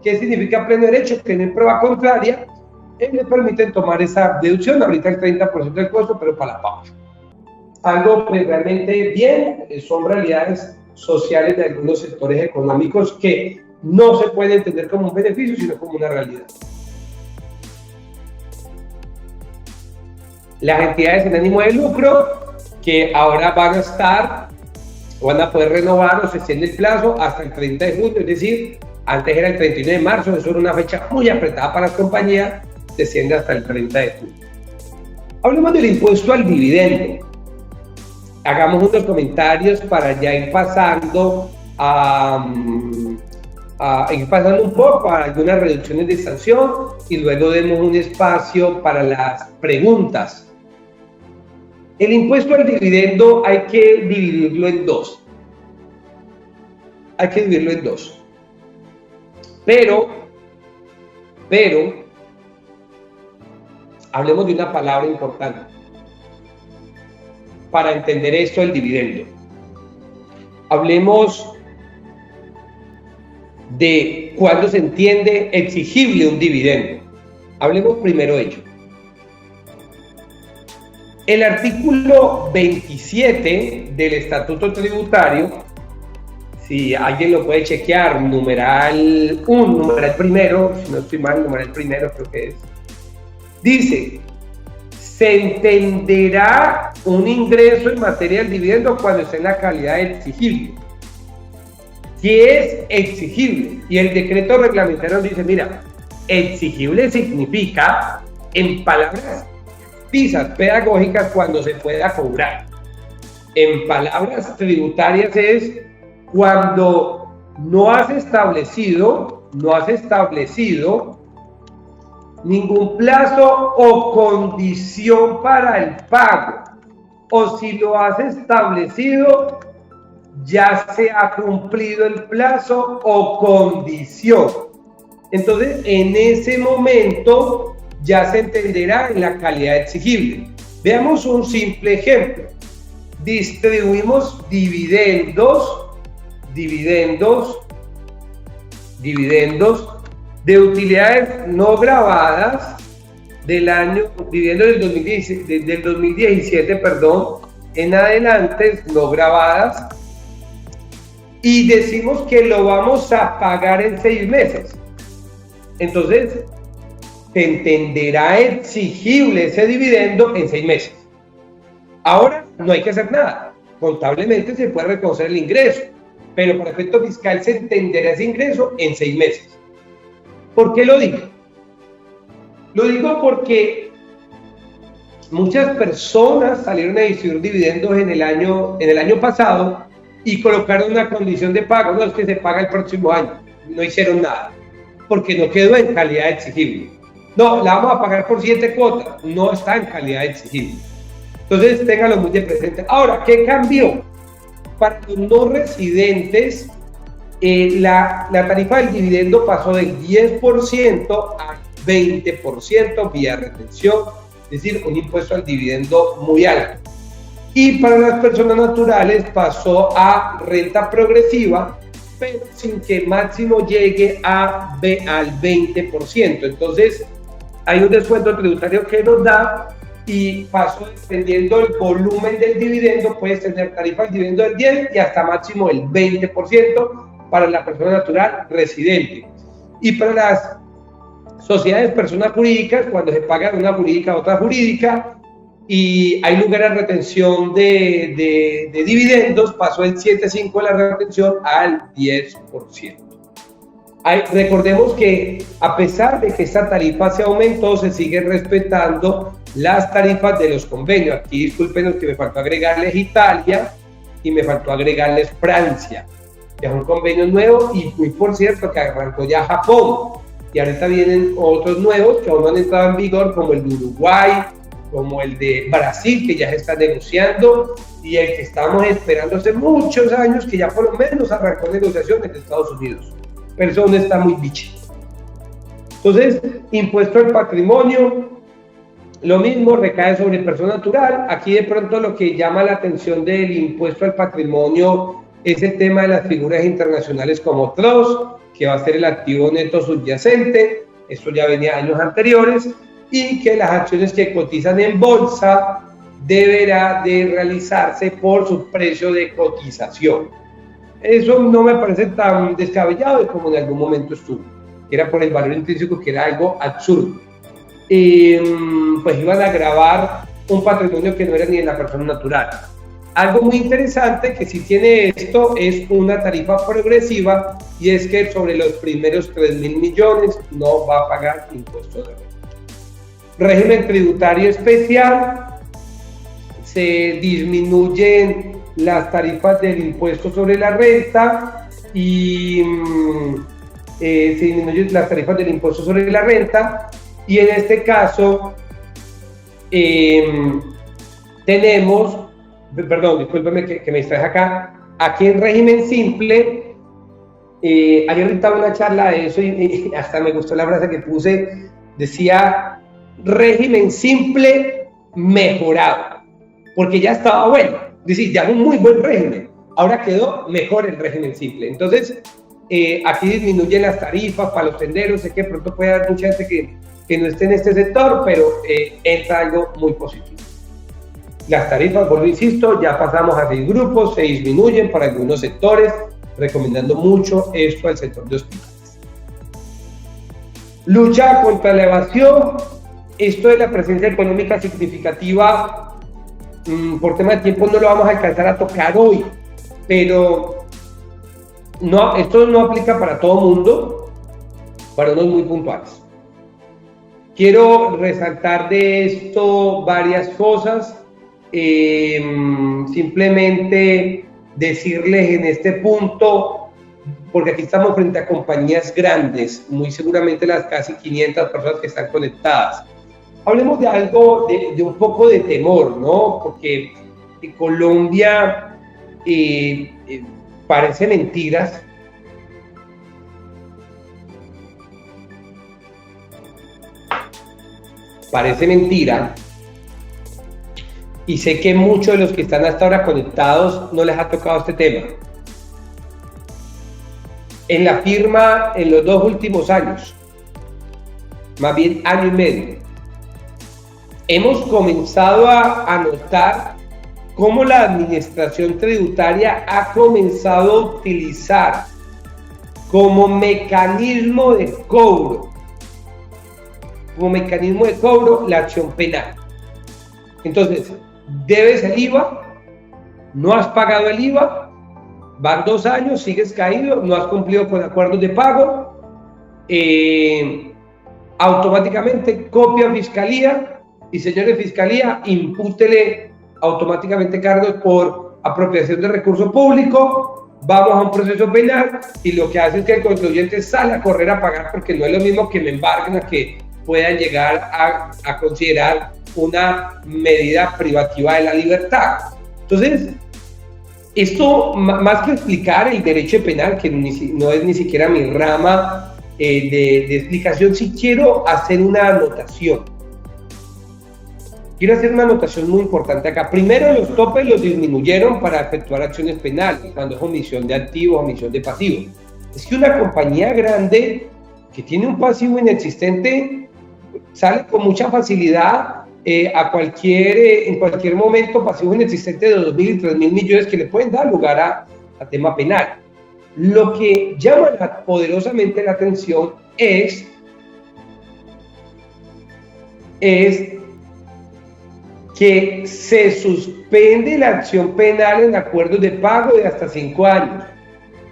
¿Qué significa pleno derecho? Que en prueba contraria, les permiten tomar esa deducción, ahorita el 30% del costo, pero para la papa. Algo pues, realmente bien, son realidades sociales de algunos sectores económicos que no se puede entender como un beneficio, sino como una realidad. Las entidades sin ánimo de lucro, que ahora van a poder renovar o se extiende el plazo hasta el 30 de junio, es decir, antes era el 31 de marzo, eso era una fecha muy apretada para las compañías, se extiende hasta el 30 de junio. Hablemos del impuesto al dividendo. Hagamos unos comentarios para ya ir pasando un poco a algunas reducciones de sanción y luego demos un espacio para las preguntas. El impuesto al dividendo hay que dividirlo en dos. Pero, hablemos de una palabra importante para entender esto del dividendo. Hablemos de cuándo se entiende exigible un dividendo. Hablemos primero de ello. El artículo 27 del Estatuto Tributario, si alguien lo puede chequear, numeral primero, si no estoy mal, numeral primero creo que es, dice: se entenderá un ingreso en materia del dividendo cuando esté en la calidad de exigible. Si es exigible, y el decreto reglamentario dice, mira, exigible significa, en palabras pisas pedagógicas, cuando se pueda cobrar. En palabras tributarias es cuando no has establecido ningún plazo o condición para el pago, o si lo has establecido, ya se ha cumplido el plazo o condición. Entonces, en ese momento ya se entenderá en la calidad exigible. Veamos un simple ejemplo. Distribuimos dividendos de utilidades no grabadas dividendos del 2017, en adelante, no grabadas, y decimos que lo vamos a pagar en 6 meses. Entonces, se entenderá exigible ese dividendo en 6 meses. Ahora no hay que hacer nada. Contablemente se puede reconocer el ingreso, pero para efecto fiscal se entenderá ese ingreso en 6 meses. ¿Por qué lo digo? Lo digo porque muchas personas salieron a distribuir dividendos en el año pasado y colocaron una condición de pago. No, es que se paga el próximo año. No hicieron nada, porque no quedó en calidad exigible. No, la vamos a pagar por 7 cuotas. No está en calidad exigible. Entonces, ténganlo muy de presente. Ahora, ¿qué cambió? Para los no residentes, la tarifa del dividendo pasó del 10% al 20% vía retención, es decir, un impuesto al dividendo muy alto. Y para las personas naturales pasó a renta progresiva, pero sin que máximo llegue al 20%. Entonces, hay un descuento tributario que nos da, y pasó, dependiendo del volumen del dividendo, puedes tener tarifa del dividendo del 10% y hasta máximo el 20% para la persona natural residente. Y para las sociedades, personas jurídicas, cuando se paga de una jurídica a otra jurídica y hay lugar a retención de dividendos, pasó el 7.5% de la retención al 10%. Recordemos que a pesar de que esta tarifa se aumentó, se siguen respetando las tarifas de los convenios. Aquí discúlpenos que me faltó agregarles Italia y me faltó agregarles Francia. Ya son convenios nuevos, y muy por cierto que arrancó ya Japón, y ahorita vienen otros nuevos que aún no han entrado en vigor, como el de Uruguay, como el de Brasil, que ya se está negociando, y el que estamos esperando hace muchos años, que ya por lo menos arrancó negociaciones de Estados Unidos. Pero eso no está muy biche. Entonces, impuesto al patrimonio, lo mismo, recae sobre persona natural. Aquí de pronto lo que llama la atención del impuesto al patrimonio es el tema de las figuras internacionales como trust, que va a ser el activo neto subyacente. Esto ya venía años anteriores, y que las acciones que cotizan en bolsa deberá de realizarse por su precio de cotización. eso no me parece tan descabellado como en algún momento estuvo, que era por el valor intrínseco, que era algo absurdo. Pues iban a gravar un patrimonio que no era ni de la persona natural. Algo muy interesante que sí tiene esto es una tarifa progresiva, y es que sobre los primeros 3.000 millones no va a pagar impuestos de renta. Régimen tributario especial, se disminuyen las tarifas del impuesto sobre la renta y se disminuyen las tarifas del impuesto sobre la renta, y en este caso tenemos, perdón, discúlpeme que me distraje acá, aquí en régimen simple, ayer estaba una charla de eso y hasta me gustó la frase que puse, decía régimen simple mejorado, porque ya estaba bueno, es decir, ya un muy buen régimen, ahora quedó mejor el régimen simple. Entonces, aquí disminuyen las tarifas para los tenderos, sé que pronto puede haber mucha gente que no esté en este sector, pero entra algo muy positivo. Las tarifas, vuelvo insisto, ya pasamos a 6 grupos, se disminuyen para algunos sectores, recomendando mucho esto al sector de hospitales. Lucha contra la evasión, esto de la presencia económica significativa, por tema de tiempo no lo vamos a alcanzar a tocar hoy, pero no, esto no aplica para todo mundo, para unos muy puntuales. Quiero resaltar de esto varias cosas. Simplemente decirles en este punto, porque aquí estamos frente a compañías grandes, muy seguramente las casi 500 personas que están conectadas. Hablemos de algo, de un poco de temor, ¿no? Porque en Colombia parece mentiras. Parece mentira. Y sé que muchos de los que están hasta ahora conectados no les ha tocado este tema. En la firma, en los 2 últimos años, más bien año y medio, hemos comenzado a notar cómo la administración tributaria ha comenzado a utilizar como mecanismo de cobro, la acción penal. Entonces, debes el IVA, no has pagado el IVA, van 2 años, sigues caído, no has cumplido con acuerdos de pago, automáticamente copia fiscalía y señores fiscalía, impútele automáticamente cargos por apropiación de recurso público, vamos a un proceso penal y lo que hace es que el contribuyente sale a correr a pagar, porque no es lo mismo que me embarguen a que puedan llegar a considerar una medida privativa de la libertad. Entonces, esto, más que explicar el derecho penal, que no es ni siquiera mi rama de explicación, sí quiero hacer una anotación. Quiero hacer una anotación muy importante acá. Primero, los topes los disminuyeron para efectuar acciones penales, cuando es omisión de activos, omisión de pasivos. Es que una compañía grande que tiene un pasivo inexistente sale con mucha facilidad en cualquier momento, pasivo inexistente de 2.000 y 3.000 millones que le pueden dar lugar a tema penal. Lo que llama poderosamente la atención es que se suspende la acción penal en acuerdos de pago de hasta 5 años.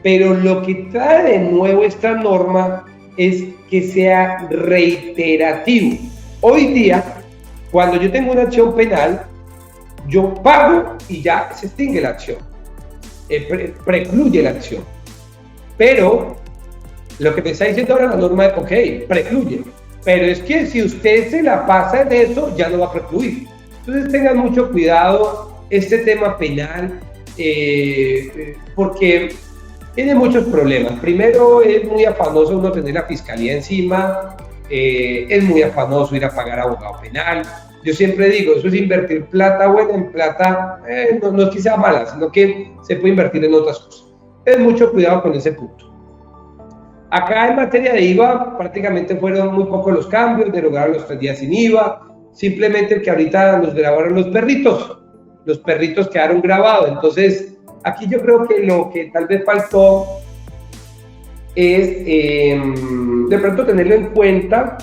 Pero lo que trae de nuevo esta norma es que sea reiterativo. Hoy día, cuando yo tengo una acción penal, yo pago y ya se extingue la acción, precluye la acción. Pero lo que me está diciendo ahora la norma es, ok, precluye, pero es que si usted se la pasa en eso, ya no va a precluir. Entonces tengan mucho cuidado este tema penal, porque tiene muchos problemas. Primero, es muy afanoso uno tener la fiscalía encima, es muy afanoso ir a pagar abogado penal. Yo siempre digo, eso es invertir plata buena en plata, no es que sea mala, sino que se puede invertir en otras cosas. Ten mucho cuidado con ese punto. Acá en materia de IVA, prácticamente fueron muy pocos los cambios, derogaron los 3 días sin IVA, simplemente que ahorita nos grabaron los perritos quedaron grabados, entonces aquí yo creo que lo que tal vez faltó es de pronto tenerlo en cuenta,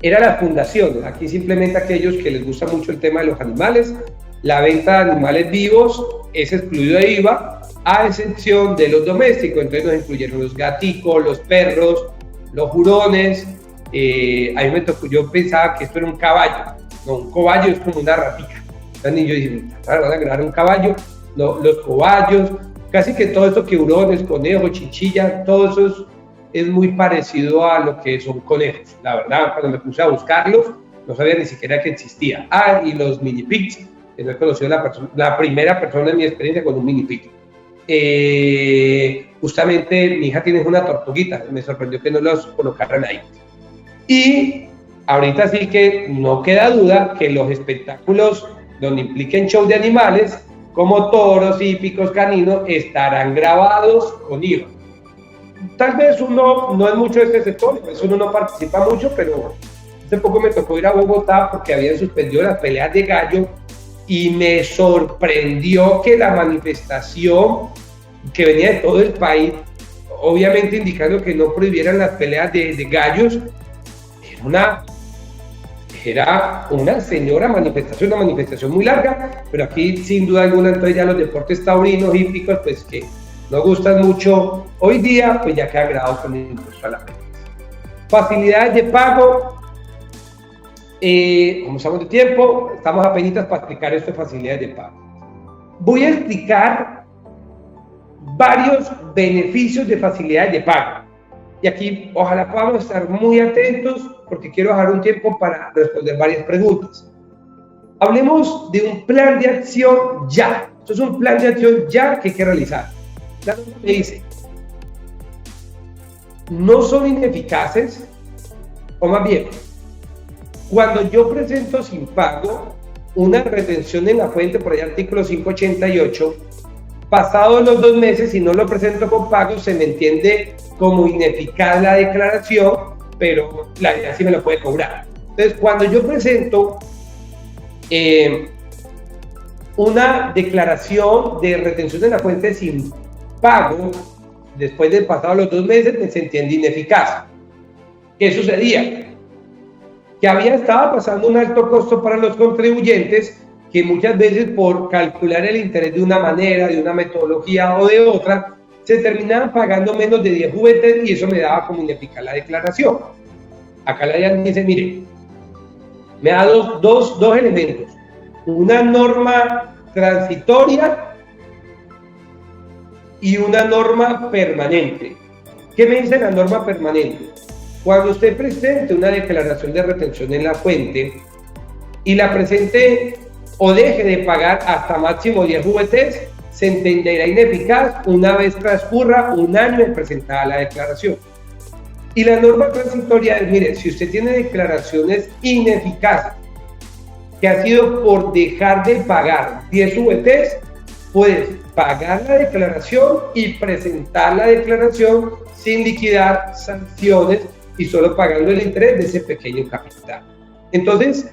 era la fundación. Aquí simplemente aquellos que les gusta mucho el tema de los animales, la venta de animales vivos es excluido de IVA, a excepción de los domésticos. Entonces nos incluyeron los gaticos, los perros, los hurones. A mí me tocó, yo pensaba que esto era un caballo. No, un cobayo es como una ratica. Entonces yo dije, van a crear un caballo. No, los cobayos, casi que todo esto que hurones, conejos, chinchilla, todo eso es muy parecido a lo que son conejos. La verdad, cuando me puse a buscarlos, no sabía ni siquiera que existía. Ah, y los mini pigs, que no he conocido la primera persona en mi experiencia con un mini pig. Justamente mi hija tiene una tortuguita, me sorprendió que no los colocaran ahí. Y ahorita sí que no queda duda que los espectáculos donde impliquen show de animales, como toros, hípicos, caninos, estarán grabados con IVA. Tal vez uno no es mucho de este sector, pues uno no participa mucho, pero hace poco me tocó ir a Bogotá porque habían suspendido las peleas de gallo y me sorprendió que la manifestación que venía de todo el país, obviamente indicando que no prohibieran las peleas de gallos, era una señora manifestación, una manifestación muy larga, pero aquí sin duda alguna entonces ya los deportes taurinos, hípicos, pues que nos gustan mucho hoy día, pues ya quedan grabados con el impuesto a la renta. Facilidades de pago, como estamos de tiempo, estamos apenas para explicar esto de facilidades de pago. Voy a explicar varios beneficios de facilidades de pago. Y aquí ojalá podamos estar muy atentos porque quiero dejar un tiempo para responder varias preguntas. Hablemos de un plan de acción ya. Esto es un plan de acción ya que hay que realizar. La norma me dice, no son ineficaces, o más bien, cuando yo presento sin pago una retención en la fuente, por ahí artículo 588, pasados los 2 meses, si no lo presento con pago, se me entiende como ineficaz la declaración, pero la DIAN sí me lo puede cobrar. Entonces, cuando yo presento una declaración de retención de la fuente sin pago, después de pasados los 2 meses, me se entiende ineficaz. ¿Qué sucedía? Que estaba pasando un alto costo para los contribuyentes, que muchas veces por calcular el interés de una manera, de una metodología o de otra, se terminaban pagando menos de 10 VT y eso me daba como ineficaz la declaración. Acá la DIAN dice, mire, me da dos elementos, una norma transitoria y una norma permanente. ¿Qué me dice la norma permanente? Cuando usted presente una declaración de retención en la fuente y la presente o deje de pagar hasta máximo 10 VTs, se entenderá ineficaz una vez transcurra 1 año de presentada la declaración. Y la norma transitoria es, mire, si usted tiene declaraciones ineficaces, que ha sido por dejar de pagar 10 VTs, puedes pagar la declaración y presentar la declaración sin liquidar sanciones y solo pagando el interés de ese pequeño capital. Entonces,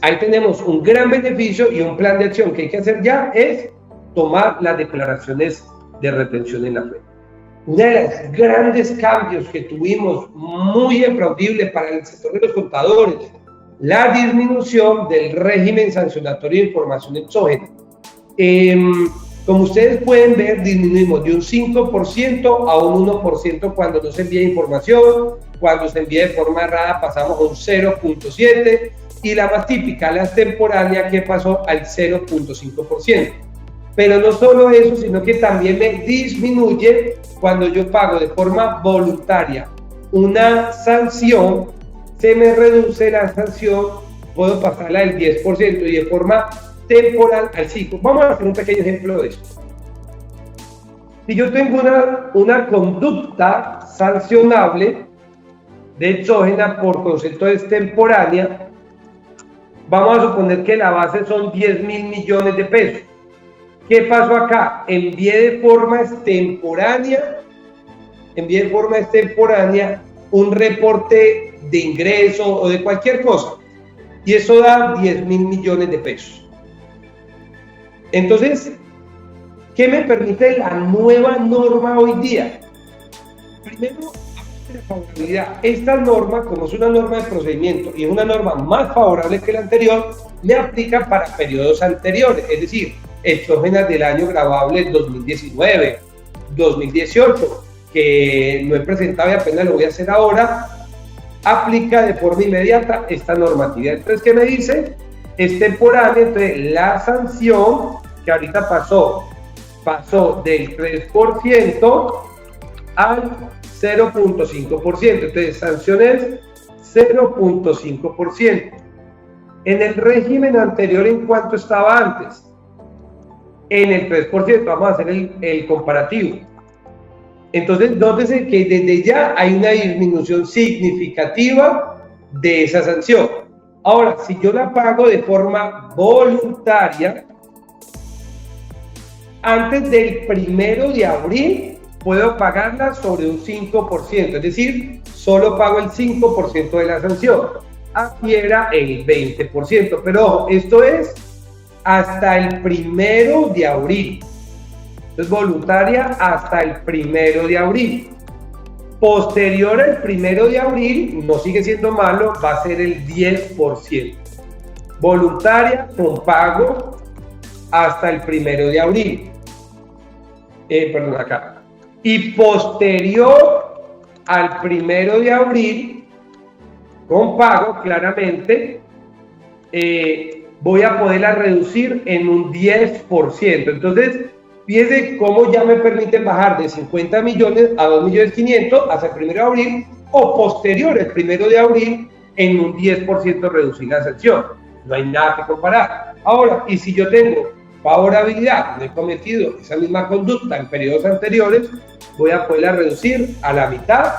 ahí tenemos un gran beneficio y un plan de acción que hay que hacer ya es tomar las declaraciones de retención en la fuente. Uno de los grandes cambios que tuvimos, muy aplaudible para el sector de los contadores, la disminución del régimen sancionatorio de información exógena. Como ustedes pueden ver, disminuimos de un 5% a un 1% cuando no se envía información, cuando se envía de forma errada pasamos a un 0.7% y la más típica, la extemporánea, que pasó al 0.5%. Pero no solo eso, sino que también me disminuye cuando yo pago de forma voluntaria una sanción, se me reduce la sanción, puedo pasarla del 10% y de forma temporal al 5%. Vamos a hacer un pequeño ejemplo de esto. Si yo tengo una conducta sancionable de exógena por concepto de extemporánea, vamos a suponer que la base son 10.000 millones de pesos. ¿Qué pasó acá? Envié de forma extemporánea un reporte de ingreso o de cualquier cosa. Y eso da 10.000 millones de pesos. Entonces, ¿Qué me permite la nueva norma hoy día? Primero, la favorabilidad. Esta norma, como es una norma de procedimiento y es una norma más favorable que la anterior, me aplica para periodos anteriores, es decir, exógenas del año grabable 2019, 2018, que no he presentado y apenas lo voy a hacer ahora, aplica de forma inmediata esta normatividad. Entonces, ¿qué me dice? Es temporal. Entonces, la sanción que ahorita pasó del 3% al 0.5%. Entonces, sanciones 0.5%. En el régimen anterior, ¿en cuánto estaba antes? En el 3%. Vamos a hacer el comparativo. Entonces, nótese que desde ya hay una disminución significativa de esa sanción. Ahora, si yo la pago de forma voluntaria, antes del 1 de abril, puedo pagarla sobre un 5%, es decir, solo pago el 5% de la sanción. Aquí era el 20%, pero ojo, esto es hasta el 1 de abril. Entonces, voluntaria hasta el 1 de abril. Posterior al 1 de abril, no sigue siendo malo, va a ser el 10%. Voluntaria con pago hasta el 1 de abril. Perdón, acá. Y posterior al 1 de abril, con pago, claramente, voy a poderla reducir en un 10%. Entonces, fíjense cómo ya me permiten bajar de 50 millones a 2.500.000 hasta el 1 de abril, o posterior al 1 de abril, en un 10% reducir la sanción. No hay nada que comparar. Ahora, y si yo tengo favorabilidad, no he cometido esa misma conducta en periodos anteriores, voy a poderla reducir a la mitad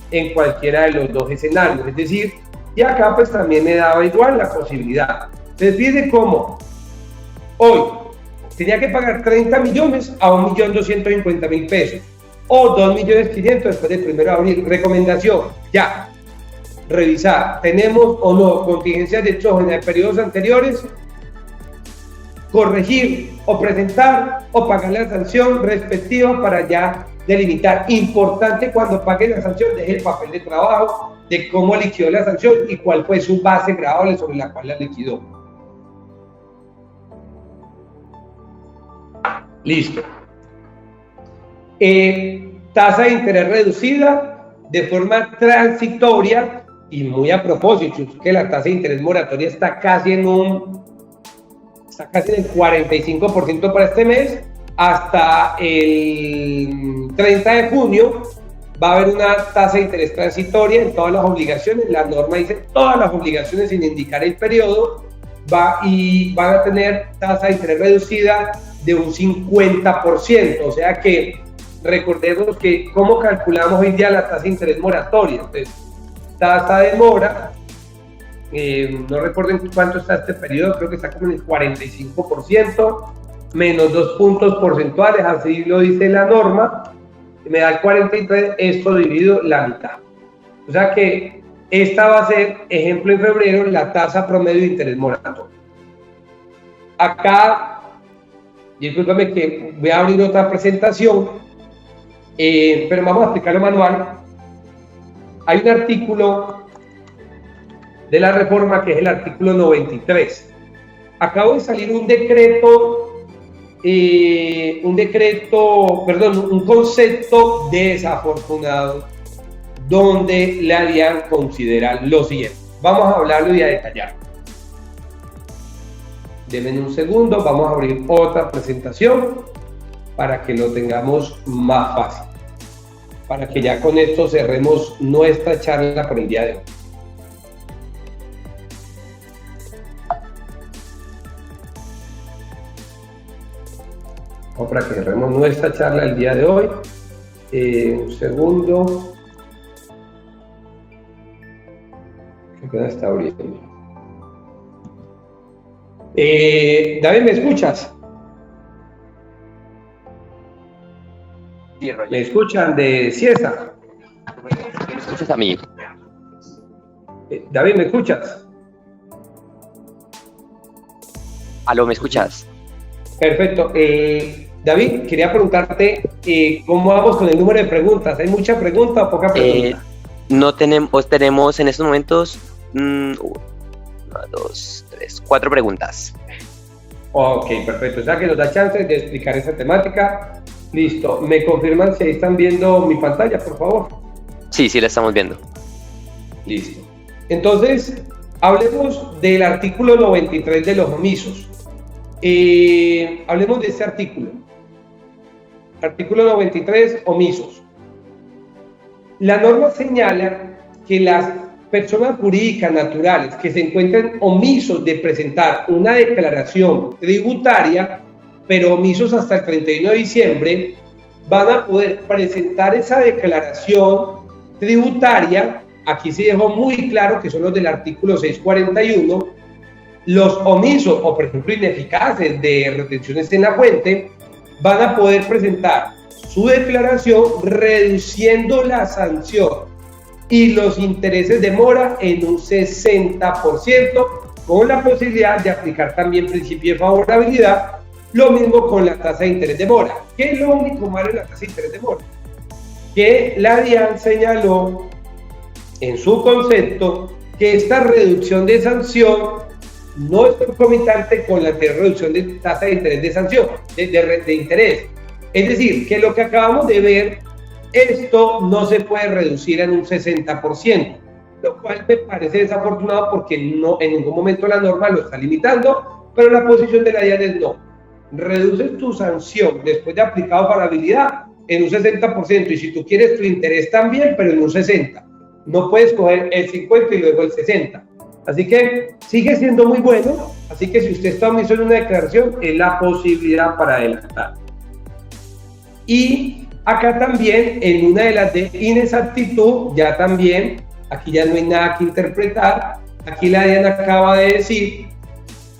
en cualquiera de los dos escenarios. Es decir, y acá pues también me daba igual la posibilidad. Entonces, fíjense cómo hoy tenía que pagar 30 millones a 1.250.000 pesos, o 2.500.000 después del 1 de abril. Recomendación, ya, revisar, ¿tenemos o no contingencias de exógenas de periodos anteriores? Corregir o presentar o pagar la sanción respectiva para ya delimitar. Importante, cuando pague la sanción, deje el papel de trabajo de cómo liquidó la sanción y cuál fue su base gravable sobre la cual la liquidó. Listo. Tasa de interés reducida de forma transitoria, y muy a propósito, que la tasa de interés moratoria está casi en el 45% para este mes. Hasta el 30 de junio va a haber una tasa de interés transitoria en todas las obligaciones. La norma dice todas las obligaciones sin indicar el periodo, y van a tener tasa de interés reducida de un 50%. O sea que recordemos que cómo calculamos hoy en día la tasa de interés moratoria. Entonces, tasa de mora, no recuerdo en cuánto está este periodo, creo que está como en el 45%, menos 2 puntos porcentuales, así lo dice la norma, me da el 43, esto dividido la mitad. O sea que esta va a ser, ejemplo, en febrero, la tasa promedio de interés moratorio. Acá, discúlpame que voy a abrir otra presentación, pero vamos a explicarlo manual. Hay un artículo de la reforma que es el artículo 93. Acabo de salir un concepto desafortunado donde la DIAN considera lo siguiente. Vamos a hablarlo y a detallarlo. Denme un segundo, vamos a abrir otra presentación para que lo tengamos más fácil, para que ya con esto cerremos nuestra charla por el día de hoy. O para que cerremos nuestra charla el día de hoy. Un segundo. ¿Qué está abriendo? David, ¿me escuchas? ¿Me escuchan de Ciesa? ¿Me escuchas a mí? David, ¿me escuchas? Aló, ¿me escuchas? Perfecto. David, quería preguntarte cómo vamos con el número de preguntas. ¿Hay mucha pregunta o poca pregunta? No tenemos en estos momentos 1, 2, 3, 4 preguntas. Ok, perfecto. O sea que nos da chance de explicar esa temática. Listo. ¿Me confirman si ahí están viendo mi pantalla, por favor? Sí, la estamos viendo. Listo. Entonces, hablemos del artículo 93 de los omisos. Hablemos de este artículo. Artículo 93, omisos. La norma señala que las personas jurídicas naturales que se encuentran omisos de presentar una declaración tributaria, pero omisos hasta el 31 de diciembre, van a poder presentar esa declaración tributaria. Aquí se dejó muy claro que son los del artículo 641, los omisos o, por ejemplo, ineficaces de retenciones en la fuente, van a poder presentar su declaración reduciendo la sanción y los intereses de mora en un 60%, con la posibilidad de aplicar también principio de favorabilidad, lo mismo con la tasa de interés de mora. ¿Qué es lo único malo en la tasa de interés de mora? Que la DIAN señaló en su concepto que esta reducción de sanción no es concomitante con la reducción de tasa de interés de sanción, de interés. Es decir, que lo que acabamos de ver, esto no se puede reducir en un 60%, lo cual me parece desafortunado porque no, en ningún momento la norma lo está limitando, pero la posición de la DIAN es no. Reduces tu sanción después de aplicado favorabilidad en un 60%, y si tú quieres tu interés también, pero en un 60%. No puedes coger el 50% y luego el 60%. Así que sigue siendo muy bueno. Así que si usted está omiso en una declaración, es la posibilidad para adelantar. Y acá también, en una de las de inexactitud, ya también, aquí ya no hay nada que interpretar. Aquí la DIAN acaba de decir,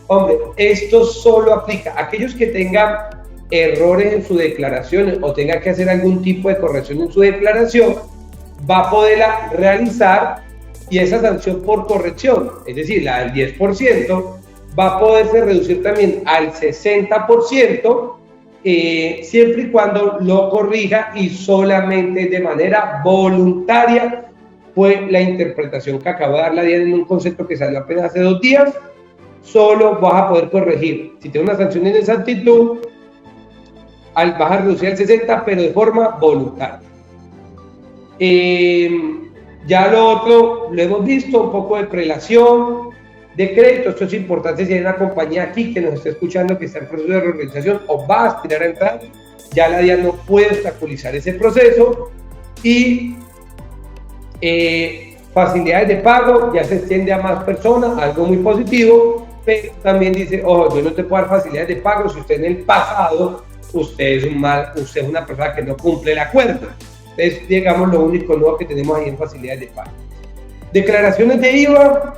hombre, esto solo aplica a aquellos que tengan errores en su declaración o tengan que hacer algún tipo de corrección en su declaración, va a poderla realizar, y esa sanción por corrección, es decir, la del 10%, va a poderse reducir también al 60%, siempre y cuando lo corrija y solamente de manera voluntaria. Fue la interpretación que acaba de dar la DIAN en un concepto que salió apenas hace 2 días. Solo vas a poder corregir si tienes una sanción en exactitud, vas a reducir al 60%, pero de forma voluntaria. Ya lo otro lo hemos visto, un poco de prelación de crédito. Esto es importante si hay una compañía aquí que nos está escuchando que está en proceso de reorganización o va a aspirar a entrar, ya la DIAN no puede obstaculizar ese proceso. Y facilidades de pago, ya se extiende a más personas, algo muy positivo, pero también dice, ojo, yo no te puedo dar facilidades de pago si usted en el pasado, usted es una persona que no cumple el acuerdo. Es, digamos, lo único nuevo que tenemos ahí en facilidades de pago. Declaraciones de IVA,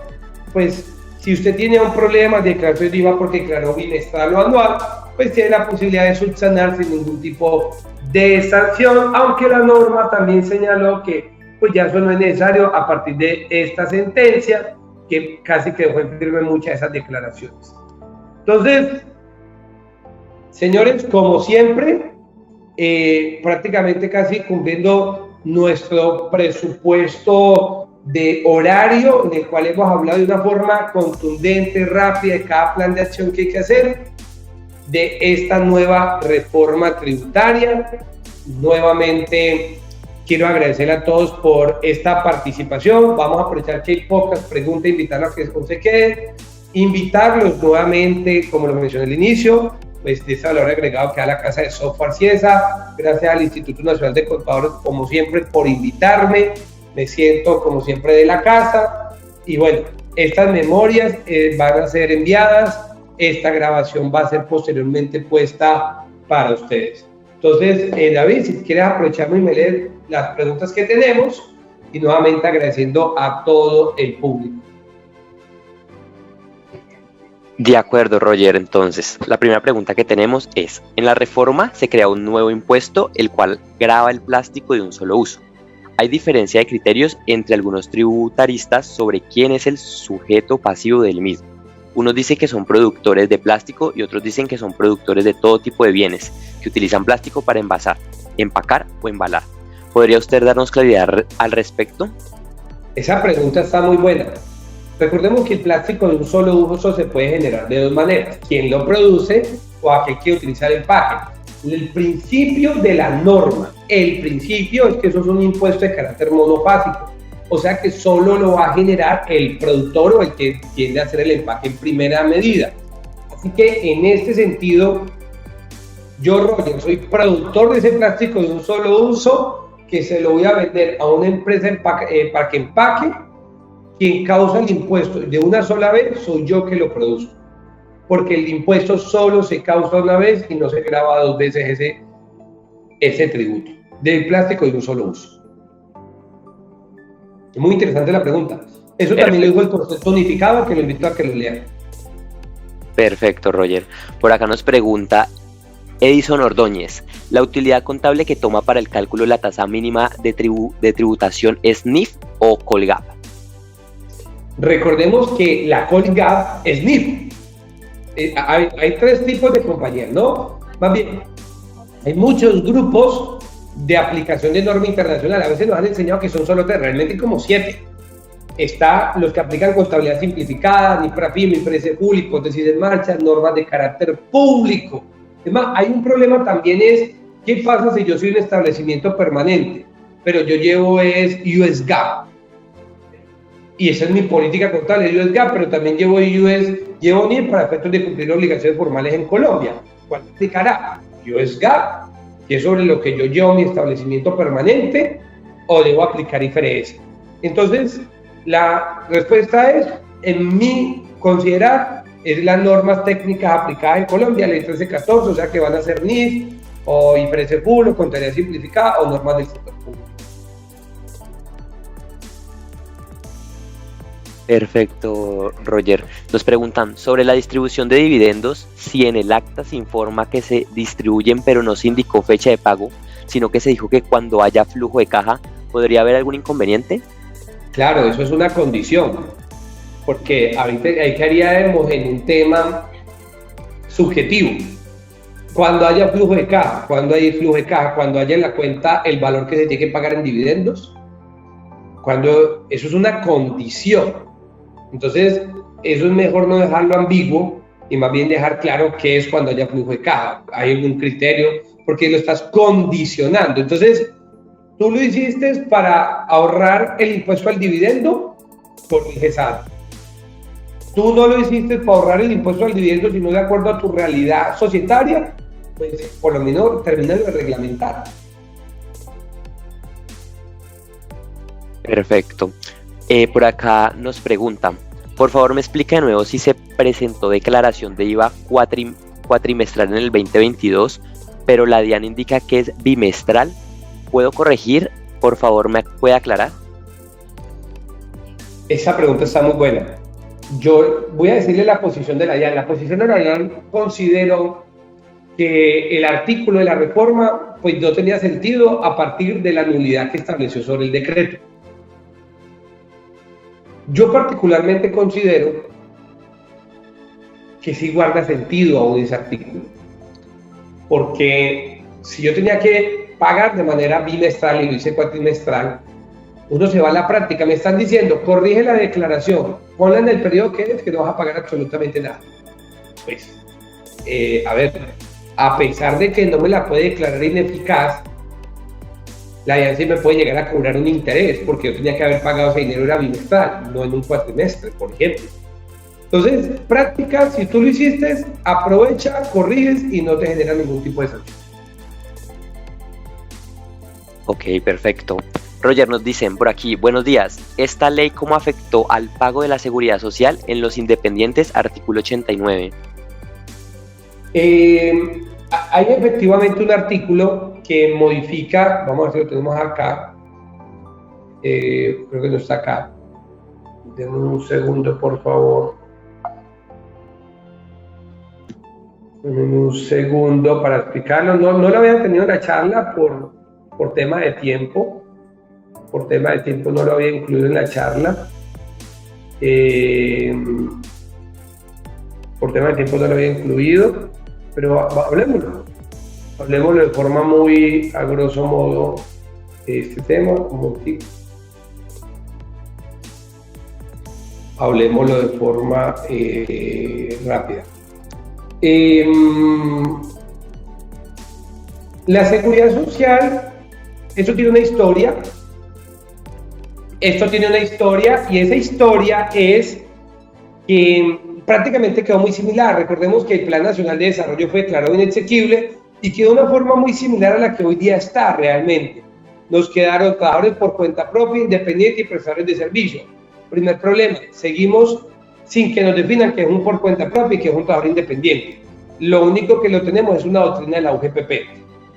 pues si usted tiene un problema de declaración de IVA porque declaró bimestral o anual, pues tiene la posibilidad de subsanar sin ningún tipo de sanción, aunque la norma también señaló que pues ya eso no es necesario a partir de esta sentencia, que casi que dejó en firme muchas de esas declaraciones. Entonces, señores, como siempre, prácticamente casi cumpliendo nuestro presupuesto de horario, en el cual hemos hablado de una forma contundente, rápida, de cada plan de acción que hay que hacer, de esta nueva reforma tributaria. Nuevamente quiero agradecer a todos por esta participación. Vamos a aprovechar que hay pocas preguntas, invitarlos a que se queden, invitarlos nuevamente, como lo mencioné al inicio, pues de ese valor agregado que da la Casa de Software Ciesa. Gracias al Instituto Nacional de Contadores, como siempre, por invitarme. Me siento, como siempre, de la casa. Y bueno, estas memorias van a ser enviadas. Esta grabación va a ser posteriormente puesta para ustedes. Entonces, David, si quieres aprovecharme y me lees las preguntas que tenemos, y nuevamente agradeciendo a todo el público. De acuerdo, Roger. Entonces, la primera pregunta que tenemos es, en la reforma se crea un nuevo impuesto, el cual grava el plástico de un solo uso. Hay diferencia de criterios entre algunos tributaristas sobre quién es el sujeto pasivo del mismo. Unos dicen que son productores de plástico y otros dicen que son productores de todo tipo de bienes. que utilizan plástico para envasar, empacar o embalar. ¿Podría usted darnos claridad al respecto? Esa pregunta está muy buena. Recordemos que el plástico de un solo uso se puede generar de dos maneras: quién lo produce o a qué quiere utilizar el empaque. El principio de la norma, el principio es que eso es un impuesto de carácter monofásico, o sea que solo lo va a generar el productor o el que tiende a hacer el empaque en primera medida. Así que en este sentido, yo, Roger, soy productor de ese plástico de un solo uso que se lo voy a vender a una empresa para que empaque. Quien causa el impuesto de una sola vez soy yo que lo produzco, porque el impuesto solo se causa una vez y no se graba dos veces ese tributo del plástico de un solo uso. Es muy interesante la pregunta. Eso también lo dijo el concepto unificado, que lo invito a que lo lean. Perfecto, Roger. Por acá nos pregunta Edison Ordóñez: ¿la utilidad contable que toma para el cálculo de la tasa mínima de tributación es NIF o Colgap? Recordemos que la Colgap es NIF. Hay tres tipos de compañías, ¿no? Más bien, hay muchos grupos de aplicación de norma internacional. A veces nos han enseñado que son solo tres, realmente hay como 7. Está los que aplican contabilidad simplificada, NIFRAFIM, IFRS público, hipótesis en marcha, normas de carácter público. Es más, hay un problema también, es ¿qué pasa si yo soy un establecimiento permanente, pero yo llevo US GAAP? Y esa es mi política contable, US GAAP, pero también llevo NIF para efectos de cumplir obligaciones formales en Colombia. ¿Cuál aplicará? US GAAP, que es sobre lo que yo llevo mi establecimiento permanente, o debo aplicar IFRS. Entonces, la respuesta es, en mi considerar, es las normas técnicas aplicadas en Colombia, ley 1314, o sea que van a ser NIF, o IFRS público, contabilidad simplificada, o normas del sector público. Perfecto, Roger. Nos preguntan sobre la distribución de dividendos: si en el acta se informa que se distribuyen pero no se indicó fecha de pago, sino que se dijo que cuando haya flujo de caja, ¿podría haber algún inconveniente? Claro, eso es una condición, porque ahorita ahí quedaríamos en un tema subjetivo. Cuando haya flujo de caja, cuando haya en la cuenta el valor que se tiene que pagar en dividendos, eso es una condición. Entonces, eso es mejor no dejarlo ambiguo y más bien dejar claro qué es cuando haya flujo de caja. Hay algún criterio, porque lo estás condicionando. Entonces, tú lo hiciste para ahorrar el impuesto al dividendo, corrige SAT. Tú no lo hiciste para ahorrar el impuesto al dividendo, sino de acuerdo a tu realidad societaria, pues por lo menos termina de reglamentar. Perfecto. Por acá nos preguntan, por favor me explica de nuevo si se presentó declaración de IVA cuatrimestral en el 2022, pero la DIAN indica que es bimestral. ¿Puedo corregir? Por favor, ¿me puede aclarar? Esa pregunta está muy buena. Yo voy a decirle la posición de la DIAN. La posición de la DIAN considero que el artículo de la reforma pues no tenía sentido a partir de la nulidad que estableció sobre el decreto. Yo particularmente considero que sí guarda sentido aún ese artículo, porque si yo tenía que pagar de manera bimestral y lo hice cuatrimestral, uno se va a la práctica. Me están diciendo, corrige la declaración, ponla en el periodo que no vas a pagar absolutamente nada. Pues, a pesar de que no me la puede declarar ineficaz, la DIAN sí me puede llegar a cobrar un interés, porque yo tenía que haber pagado ese dinero era bimestral, no en un cuatrimestre, por ejemplo. Entonces, práctica, si tú lo hiciste, aprovecha, corriges y no te genera ningún tipo de sanción. Ok, perfecto. Roger, nos dicen por aquí, buenos días, ¿esta ley cómo afectó al pago de la seguridad social en los independientes? Artículo 89. Hay efectivamente un artículo que modifica, vamos a ver si lo tenemos acá, creo que no está acá, denme un segundo por favor, denme un segundo para explicarlo. No lo había tenido en la charla por tema de tiempo, no lo había incluido en la charla, por tema de tiempo no lo había incluido, pero hablemoslo. Hablemoslo de forma muy, a grosso modo, este tema, un momentito. Hablemoslo de forma rápida. La seguridad social, eso tiene una historia. Esto tiene una historia y esa historia es que prácticamente quedó muy similar. Recordemos que el Plan Nacional de Desarrollo fue declarado inexequible y quedó de una forma muy similar a la que hoy día está realmente. Nos quedaron trabajadores por cuenta propia, independientes y prestadores de servicio. Primer problema, seguimos sin que nos definan que es un por cuenta propia y que es un trabajador independiente. Lo único que lo tenemos es una doctrina de la UGPP.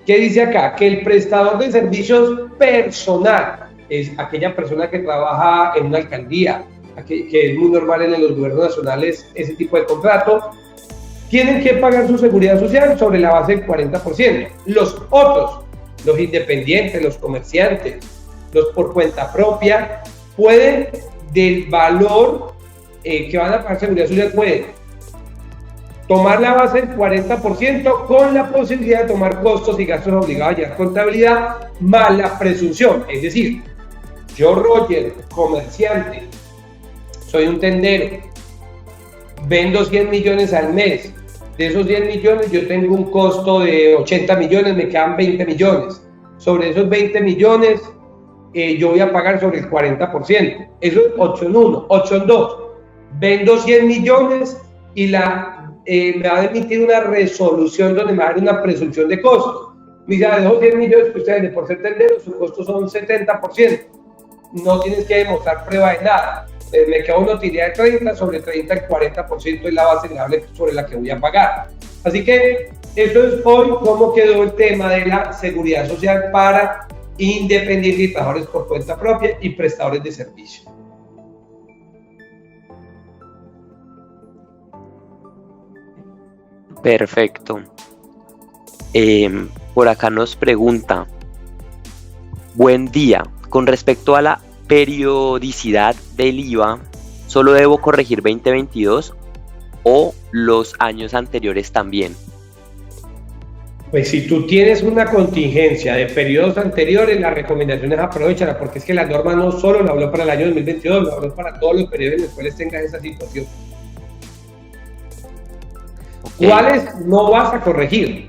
¿Qué dice acá? Que el prestador de servicios personal es aquella persona que trabaja en una alcaldía, que es muy normal en los gobiernos nacionales ese tipo de contrato, tienen que pagar su seguridad social sobre la base del 40%. Los otros, los independientes, los comerciantes, los por cuenta propia, pueden, del valor que van a pagar seguridad social, pueden tomar la base del 40% con la posibilidad de tomar costos y gastos obligados a llevar contabilidad más la presunción. Es decir, yo, Roger, comerciante, soy un tendero, vendo 100 millones al mes. De esos 10 millones yo tengo un costo de 80 millones, me quedan 20 millones. Sobre esos 20 millones yo voy a pagar sobre el 40%. Eso es 8 en 1, 8 en 2. Vendo 100 millones y me va a emitir una resolución donde me va a dar una presunción de costos. Mira, de esos 100 millones que ustedes por ser tendero, sus costos son 70%. No tienes que demostrar prueba de nada. Me queda una utilidad de 30, sobre 30 el 40% es la base variable sobre la que voy a pagar. Así que eso es hoy cómo quedó el tema de la seguridad social para independientes y trabajadores por cuenta propia y prestadores de servicio. Perfecto. Por acá nos pregunta, buen día, con respecto a la periodicidad del IVA, ¿solo debo corregir 2022 o los años anteriores también? Pues si tú tienes una contingencia de periodos anteriores, la recomendación es aprovecharla, porque es que la norma no solo la habló para el año 2022, la habló para todos los periodos en los cuales tengas esa situación. Okay. ¿Cuáles no vas a corregir?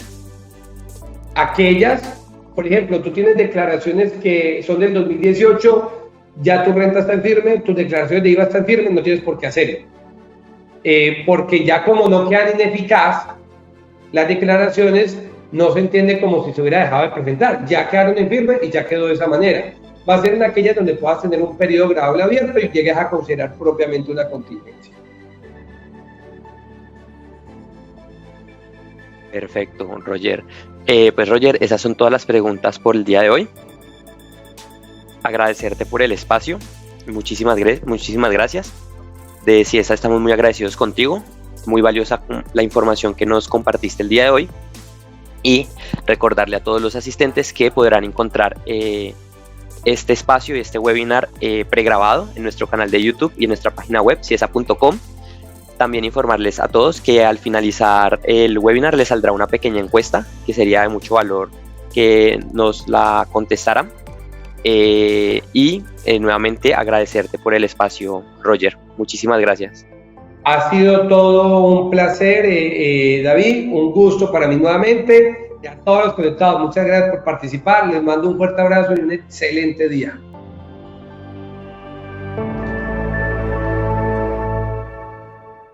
Aquellas, por ejemplo, tú tienes declaraciones que son del 2018, ya tu renta está en firme, tus declaraciones de IVA están firmes, no tienes por qué hacerlo. Porque ya como no quedan ineficaz, las declaraciones no se entiende como si se hubiera dejado de presentar. Ya quedaron en firme y ya quedó de esa manera. Va a ser en aquellas donde puedas tener un periodo gradable abierto y llegues a considerar propiamente una contingencia. Perfecto, Roger. Pues Roger, esas son todas las preguntas por el día de hoy. Agradecerte por el espacio, muchísimas gracias. De Ciesa estamos muy agradecidos contigo, muy valiosa la información que nos compartiste el día de hoy, y recordarle a todos los asistentes que podrán encontrar este espacio y este webinar pregrabado en nuestro canal de YouTube y en nuestra página web ciesa.com. También informarles a todos que al finalizar el webinar les saldrá una pequeña encuesta que sería de mucho valor que nos la contestaran. Nuevamente agradecerte por el espacio, Roger. Muchísimas gracias. Ha sido todo un placer, David, un gusto para mí nuevamente. Y a todos los conectados, muchas gracias por participar. Les mando un fuerte abrazo y un excelente día.